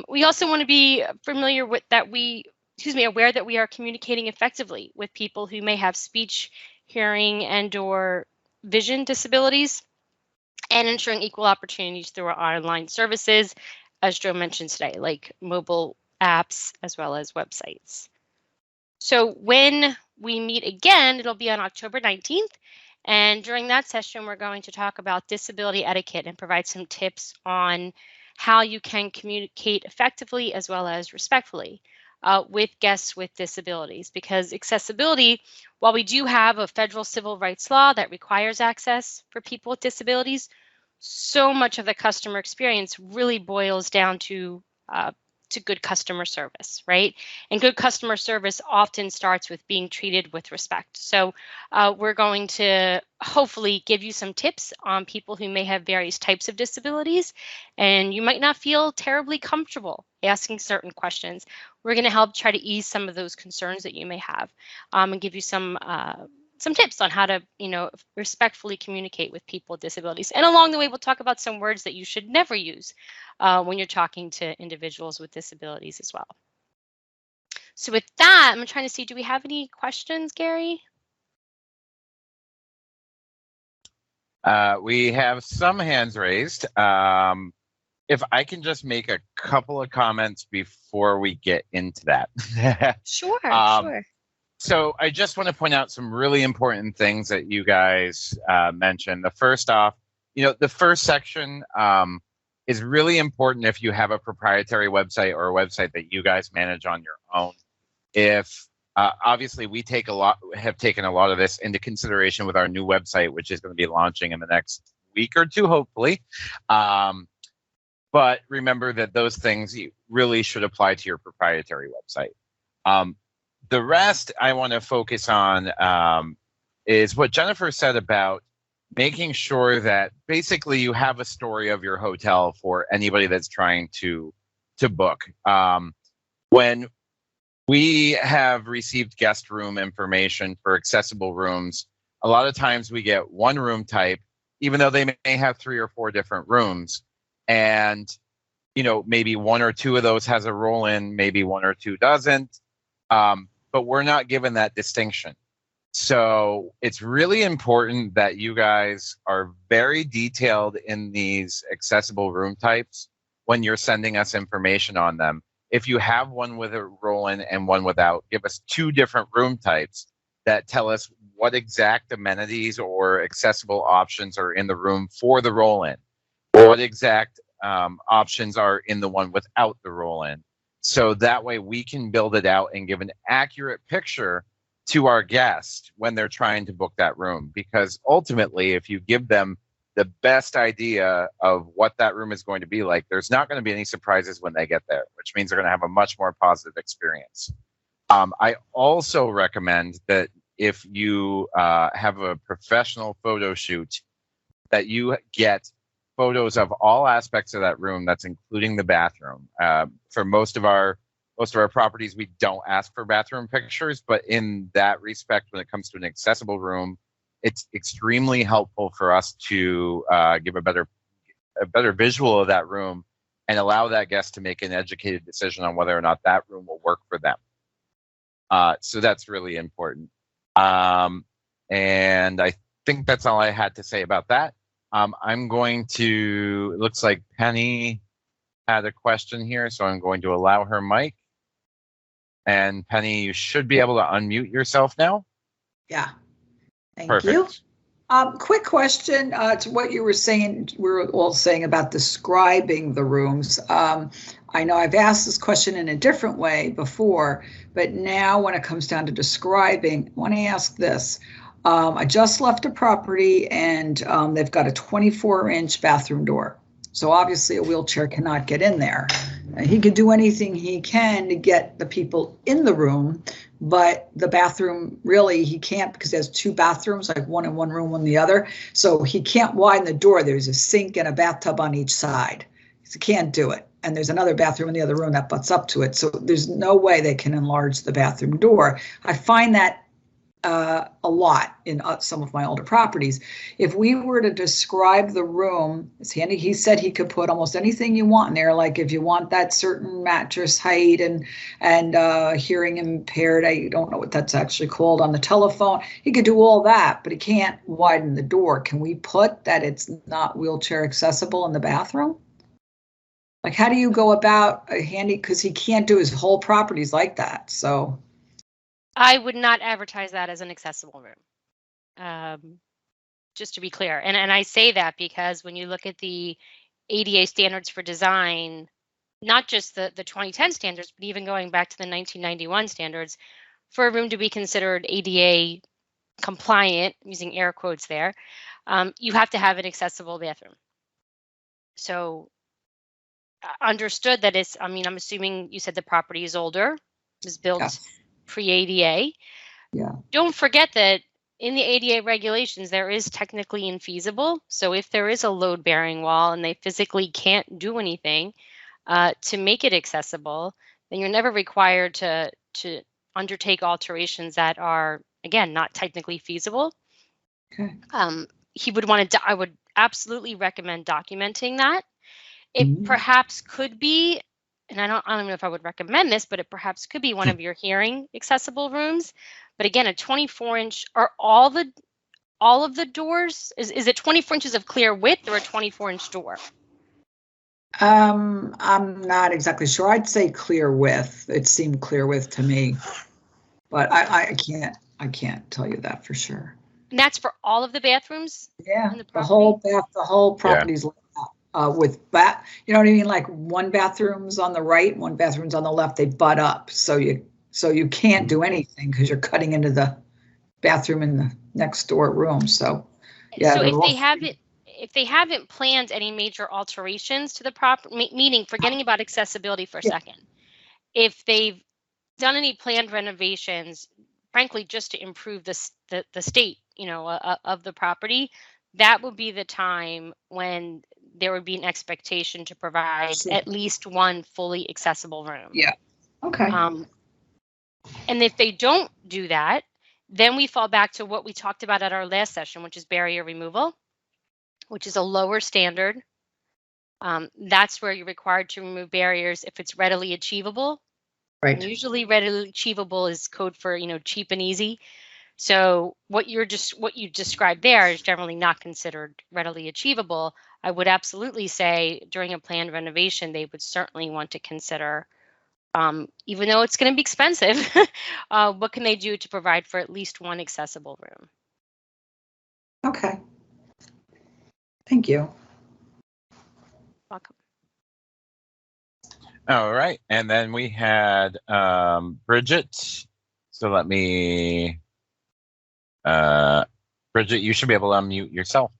We also want to be familiar with that aware that we are communicating effectively with people who may have speech, hearing, and/or vision disabilities, and ensuring equal opportunities through our online services, as Joe mentioned today, like mobile apps as well as websites. So when we meet again, it'll be on October 19th. And during that session, we're going to talk about disability etiquette and provide some tips on how you can communicate effectively as well as respectfully with guests with disabilities. Because accessibility, while we do have a federal civil rights law that requires access for people with disabilities, so much of the customer experience really boils down to good customer service, right? And good customer service often starts with being treated with respect. So we're going to hopefully give you some tips on people who may have various types of disabilities, and you might not feel terribly comfortable asking certain questions. We're going to help try to ease some of those concerns that you may have, and give you some tips on how to, respectfully communicate with people with disabilities. And along the way, we'll talk about some words that you should never use when you're talking to individuals with disabilities as well. So with that, I'm trying to see, do we have any questions, Gary? We have some hands raised. If I can just make a couple of comments before we get into that. Sure. So I just want to point out some really important things that you guys mentioned. The first off, the first section is really important if you have a proprietary website or a website that you guys manage on your own. If obviously we have taken a lot of this into consideration with our new website, which is going to be launching in the next week or two, hopefully. But remember that those things really should apply to your proprietary website. The rest I want to focus on is what Jennifer said about making sure that basically you have a story of your hotel for anybody that's trying to book. When we have received guest room information for accessible rooms, a lot of times we get one room type even though they may have 3 or 4 different rooms, and maybe 1 or 2 of those has a roll-in, maybe 1 or 2 doesn't, but we're not given that distinction. So it's really important that you guys are very detailed in these accessible room types when you're sending us information on them. If you have one with a roll-in and one without, give us 2 different room types that tell us what exact amenities or accessible options are in the room for the roll-in, or what exact options are in the one without the roll-in. So that way we can build it out and give an accurate picture to our guest when they're trying to book that room. Because ultimately, if you give them the best idea of what that room is going to be like, there's not going to be any surprises when they get there, which means they're going to have a much more positive experience. I also recommend that if you have a professional photo shoot, that you get photos of all aspects of that room. That's including the bathroom. For most of our properties, we don't ask for bathroom pictures, but in that respect, when it comes to an accessible room, it's extremely helpful for us to give a better visual of that room and allow that guest to make an educated decision on whether or not that room will work for them. So that's really important. And I think that's all I had to say about that. I'm going to, it looks like Penny had a question here, so I'm going to allow her mic. And Penny, you should be able to unmute yourself now. Yeah, thank Perfect. you. Quick question to what you were saying, we were all saying about describing the rooms. I know I've asked this question in a different way before, but now when it comes down to describing, I want to ask this. I just left a property and they've got a 24-inch bathroom door. So obviously a wheelchair cannot get in there. He could do anything he can to get the people in the room, but the bathroom, really, he can't, because there's 2 bathrooms, like one in one room, one in the other. So he can't widen the door. There's a sink and a bathtub on each side. So he can't do it. And there's another bathroom in the other room that butts up to it. So there's no way they can enlarge the bathroom door. I find that a lot in some of my older properties. If we were to describe the room, it's handy. He said he could put almost anything you want in there. Like if you want that certain mattress height and hearing impaired, I don't know what that's actually called on the telephone. He could do all that, but he can't widen the door. Can we put that it's not wheelchair accessible in the bathroom? Like, how do you go about a handy, because he can't do his whole properties like that. So I would not advertise that as an accessible room, just to be clear. And I say that because when you look at the ADA standards for design, not just the 2010 standards, but even going back to the 1991 standards, for a room to be considered ADA compliant, using air quotes there, you have to have an accessible bathroom. So understood that it's, I mean, I'm assuming you said the property is older, was built pre-ADA. Yeah. Don't forget that in the ADA regulations, there is technically infeasible. So if there is a load-bearing wall and they physically can't do anything to make it accessible, then you're never required to undertake alterations that are, again, not technically feasible. Okay. He would want to, I would absolutely recommend documenting that. It perhaps could be, and I don't know if I would recommend this, but it perhaps could be one of your hearing accessible rooms. But again, a 24-inch, are all of the doors, is it 24 inches of clear width or a 24-inch door? I'm not exactly sure. I'd say clear width. It seemed clear width to me, but I can't tell you that for sure. And that's for all of the bathrooms? Yeah, the whole property's lit up with you know what I mean? Like one bathroom's on the right, one bathroom's on the left. They butt up, so you can't do anything because you're cutting into the bathroom in the next door room. So yeah. So if they haven't planned any major alterations to the property, meaning forgetting about accessibility for a second, if they've done any planned renovations, frankly, just to improve the state, of the property, that would be the time when there would be an expectation to provide at least one fully accessible room. Yeah. Okay. And if they don't do that, then we fall back to what we talked about at our last session, which is barrier removal. which is a lower standard. That's where you're required to remove barriers if it's readily achievable. Right. And usually readily achievable is code for, cheap and easy. So what you described there is generally not considered readily achievable. I would absolutely say during a planned renovation, they would certainly want to consider, even though it's going to be expensive, what can they do to provide for at least one accessible room? Okay. Thank you. Welcome. All right. And then we had Bridget. So let me, Bridget, you should be able to unmute yourself.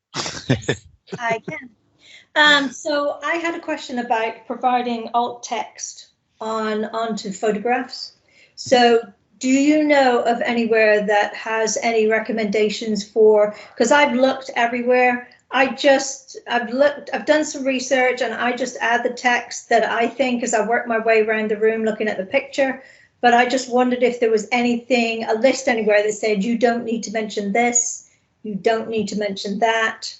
I can. So I had a question about providing alt text onto photographs. So do you know of anywhere that has any recommendations for, because I've looked everywhere. I've done some research and I just add the text that I think as I work my way around the room looking at the picture. But I just wondered if there was anything, a list anywhere that said you don't need to mention this, you don't need to mention that.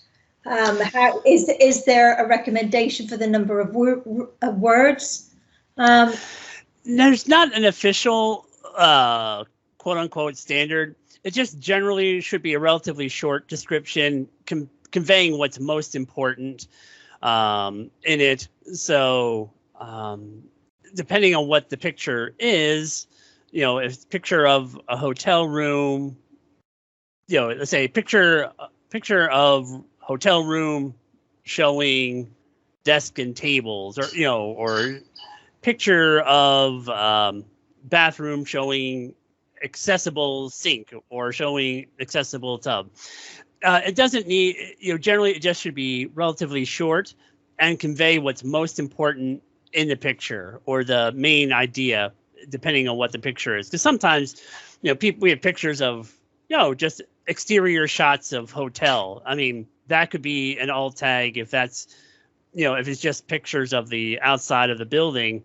How is there a recommendation for the number of words? There's not an official quote unquote standard. It just generally should be a relatively short description conveying what's most important in it. So depending on what the picture is, if it's a picture of a hotel room, let's say picture of hotel room showing desk and tables, or picture of bathroom showing accessible sink or showing accessible tub. It doesn't need, generally it just should be relatively short and convey what's most important in the picture or the main idea, depending on what the picture is. Because sometimes, we have pictures of, just exterior shots of hotel. I mean, that could be an alt tag if that's, if it's just pictures of the outside of the building,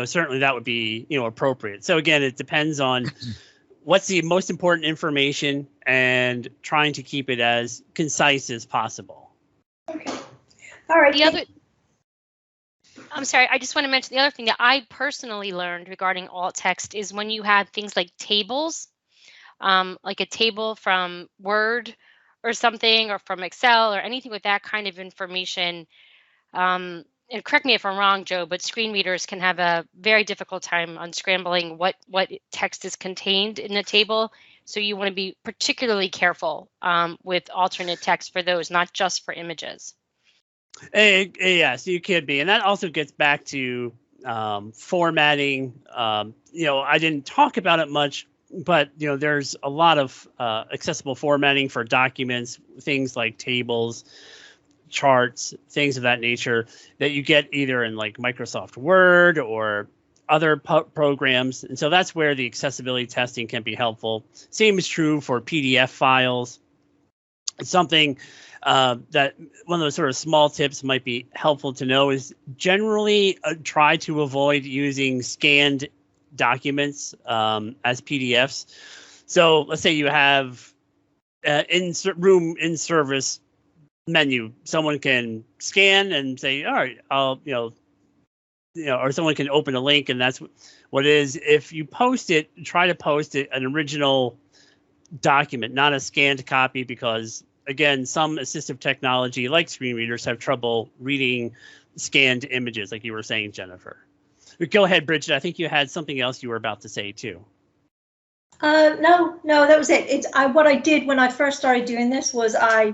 certainly that would be, appropriate. So again, it depends on what's the most important information and trying to keep it as concise as possible. Okay. All right. I'm sorry, I just want to mention the other thing that I personally learned regarding alt text is when you have things like tables, like a table from Word or something, or from Excel or anything with that kind of information. And correct me if I'm wrong, Joe, but screen readers can have a very difficult time unscrambling what text is contained in the table. So you want to be particularly careful with alternate text for those, not just for images. Yes, you could be. And that also gets back to formatting. I didn't talk about it much, but there's a lot of accessible formatting for documents, things like tables, charts, things of that nature that you get either in like Microsoft Word or other programs. And so that's where the accessibility testing can be helpful. Same is true for PDF files. It's something that one of those sort of small tips might be helpful to know is generally try to avoid using scanned documents as PDFs. So let's say you have room in service menu. Someone can scan and say, all right, I'll, or someone can open a link and that's what it is. If you post it, try to post it an original document, not a scanned copy, because again, some assistive technology like screen readers have trouble reading scanned images, like you were saying, Jennifer. Go ahead, Bridget. I think you had something else you were about to say too. No, that was it. What I did when I first started doing this was I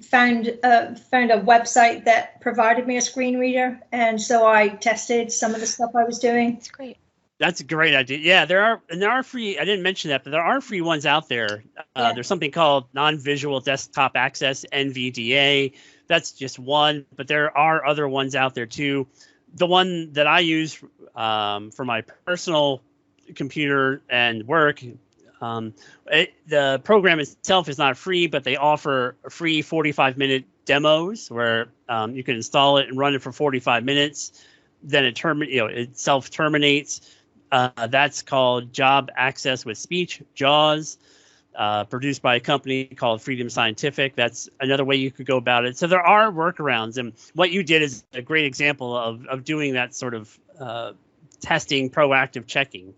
found a website that provided me a screen reader, and so I tested some of the stuff I was doing. That's great. That's a great idea. Yeah, there are free. I didn't mention that, but there are free ones out there. There's something called non-visual desktop access, NVDA. That's just one, but there are other ones out there too. The one that I use for my personal computer and work, the program itself is not free, but they offer free 45-minute demos where you can install it and run it for 45 minutes. Then it self-terminates. That's called Job Access with Speech, JAWS. produced by a company called Freedom Scientific. That's another way you could go about it. So there are workarounds, and what you did is a great example of doing that sort of testing, proactive checking.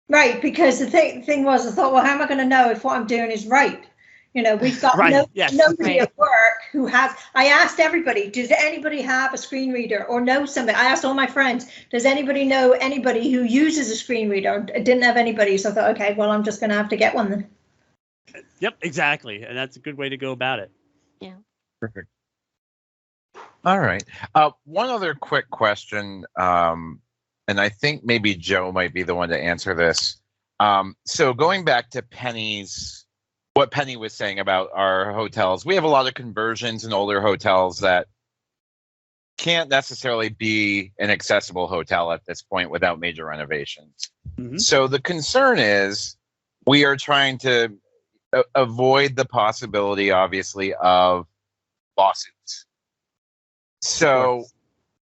Right, because the thing was, I thought, well, how am I going to know if what I'm doing is right? You know, we've got nobody at work who has. I asked everybody, does anybody have a screen reader or know somebody? I asked all my friends, does anybody know anybody who uses a screen reader? I didn't have anybody, so I thought, okay, well, I'm just going to have to get one then. Yep, exactly, and that's a good way to go about it. Yeah. Perfect. All right. One other quick question, and I think maybe Joe might be the one to answer this. So going back to what Penny was saying about our hotels, we have a lot of conversions in older hotels that can't necessarily be an accessible hotel at this point without major renovations. Mm-hmm. So the concern is we are trying to avoid the possibility, obviously, of lawsuits. So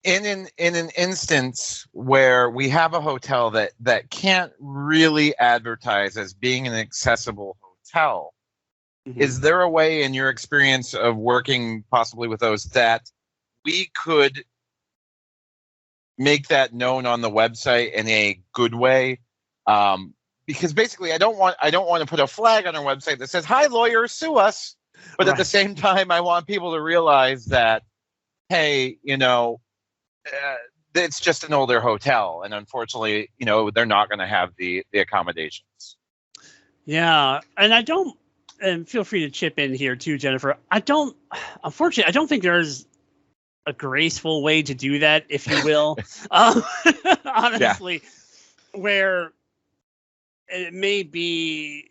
in an instance where we have a hotel that can't really advertise as being an accessible hotel, mm-hmm. Is there a way, in your experience of working possibly with those, that we could make that known on the website in a good way? Because basically, I don't want to put a flag on our website that says, "Hi, lawyers, sue us." But right. At the same time, I want people to realize that, hey, it's just an older hotel, and unfortunately, they're not going to have the accommodations. Yeah, and feel free to chip in here too, Jennifer. Unfortunately, I don't think there's a graceful way to do that, if you will. Honestly, where it may be,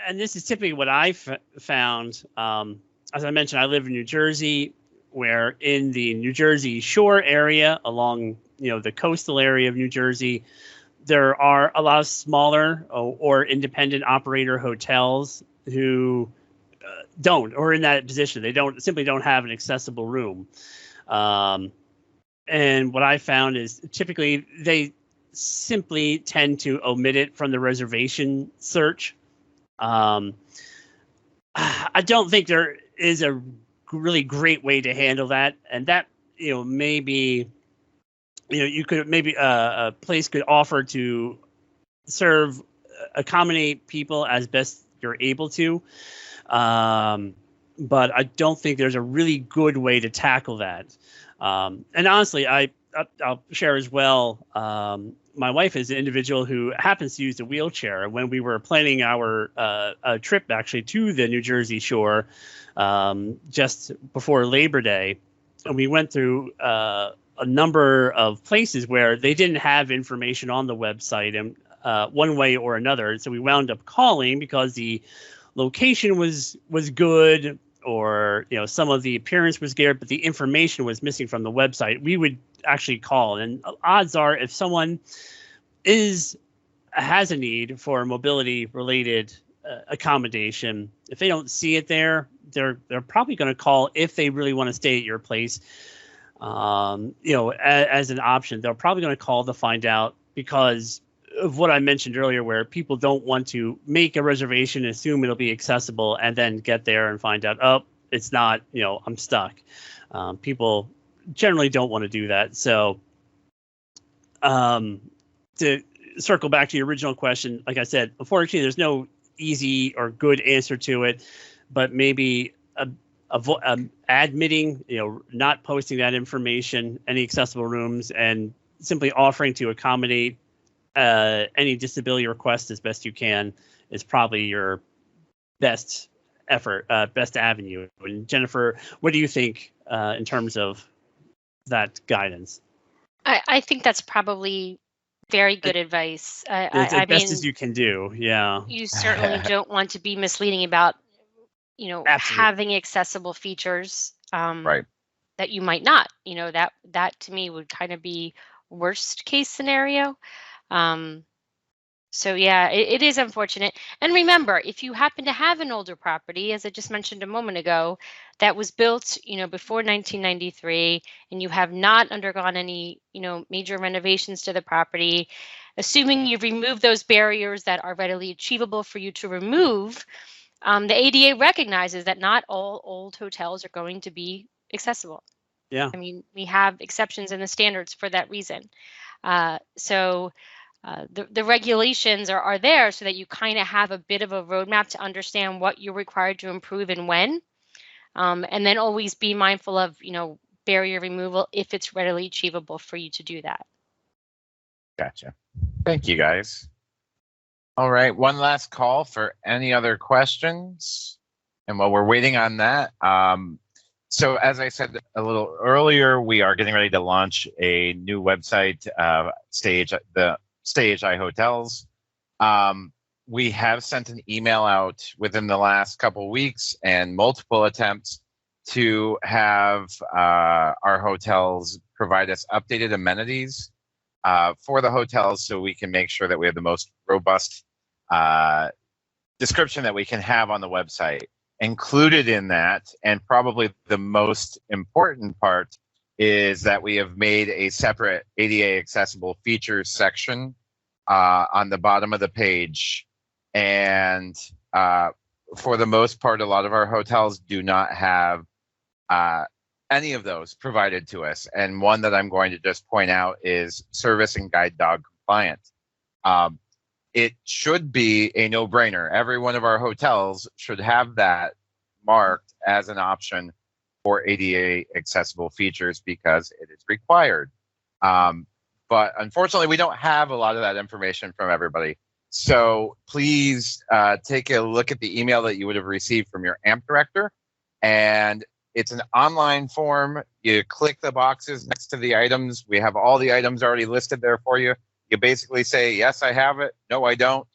and this is typically what I've found. As I mentioned, I live in New Jersey, where in the New Jersey shore area, along the coastal area of New Jersey, there are a lot of smaller or independent operator hotels who don't, or in that position, they simply don't have an accessible room. And what I found is typically they simply tend to omit it from the reservation search. I don't think there is a really great way to handle that, and that maybe you could a place could offer to accommodate people as best you're able to, but I don't think there's a really good way to tackle that. And honestly, I'll share as well. My wife is an individual who happens to use a wheelchair. When we were planning our trip actually to the New Jersey shore just before Labor Day, and we went through a number of places where they didn't have information on the website, and one way or another. So we wound up calling because the location was good, or some of the appearance was there, but the information was missing from the website. We would actually call, and odds are, if someone has a need for mobility related accommodation, if they don't see it there, they're probably going to call if they really want to stay at your place. As an option, they're probably going to call to find out, because of what I mentioned earlier, where people don't want to make a reservation, assume it'll be accessible, and then get there and find out, oh, it's not, I'm stuck. People generally don't want to do that. So to circle back to your original question, like I said, unfortunately, there's no easy or good answer to it, but maybe admitting, not posting that information, any accessible rooms, and simply offering to accommodate any disability request as best you can is probably your best effort, best avenue. And Jennifer, what do you think in terms of that guidance? I think that's probably very good advice. As best as you can do. Yeah. You certainly don't want to be misleading about, having accessible features right. that you might not. That to me would kind of be worst case scenario. So yeah, it is unfortunate. And remember, if you happen to have an older property, as I just mentioned a moment ago, that was built, before 1993, and you have not undergone any, major renovations to the property, assuming you've removed those barriers that are readily achievable for you to remove, the ADA recognizes that not all old hotels are going to be accessible. Yeah. I mean, we have exceptions in the standards for that reason. So the regulations are there so that you kind of have a bit of a roadmap to understand what you're required to improve and when. And then always be mindful of, barrier removal if it's readily achievable for you to do that. Gotcha. Thank you, guys. All right, one last call for any other questions. And while we're waiting on that, so as I said a little earlier, we are getting ready to launch a new website, the Stage I Hotels. We have sent an email out within the last couple weeks and multiple attempts to have our hotels provide us updated amenities for the hotels so we can make sure that we have the most robust description that we can have on the website. Included in that, and probably the most important part, is that we have made a separate ADA accessible features section on the bottom of the page. And for the most part, a lot of our hotels do not have any of those provided to us. And one that I'm going to just point out is service and guide dog compliant. It should be a no-brainer. Every one of our hotels should have that marked as an option for ADA accessible features because it is required. But unfortunately, we don't have a lot of that information from everybody. So please take a look at the email that you would have received from your AMP director. And it's an online form. You click the boxes next to the items. We have all the items already listed there for you. You basically say, yes, I have it. No, I don't.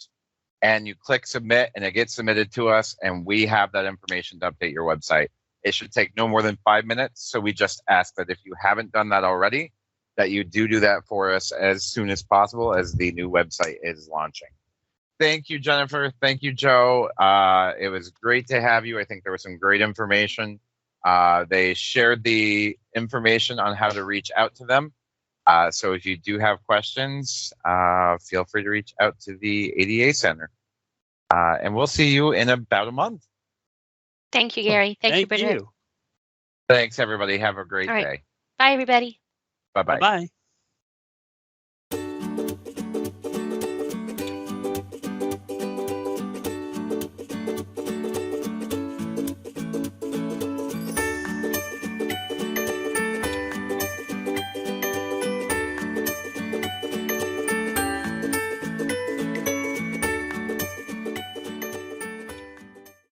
And you click submit and it gets submitted to us. And we have that information to update your website. It should take no more than 5 minutes. So we just ask that if you haven't done that already, that you do that for us as soon as possible as the new website is launching. Thank you, Jennifer. Thank you, Joe. It was great to have you. I think there was some great information. They shared the information on how to reach out to them. So if you do have questions, feel free to reach out to the ADA Center. And we'll see you in about a month. Thank you, Gary. Thank you, Bridget. Thanks, everybody. Have a great All right. day. Bye, everybody. Bye-bye. Bye-bye.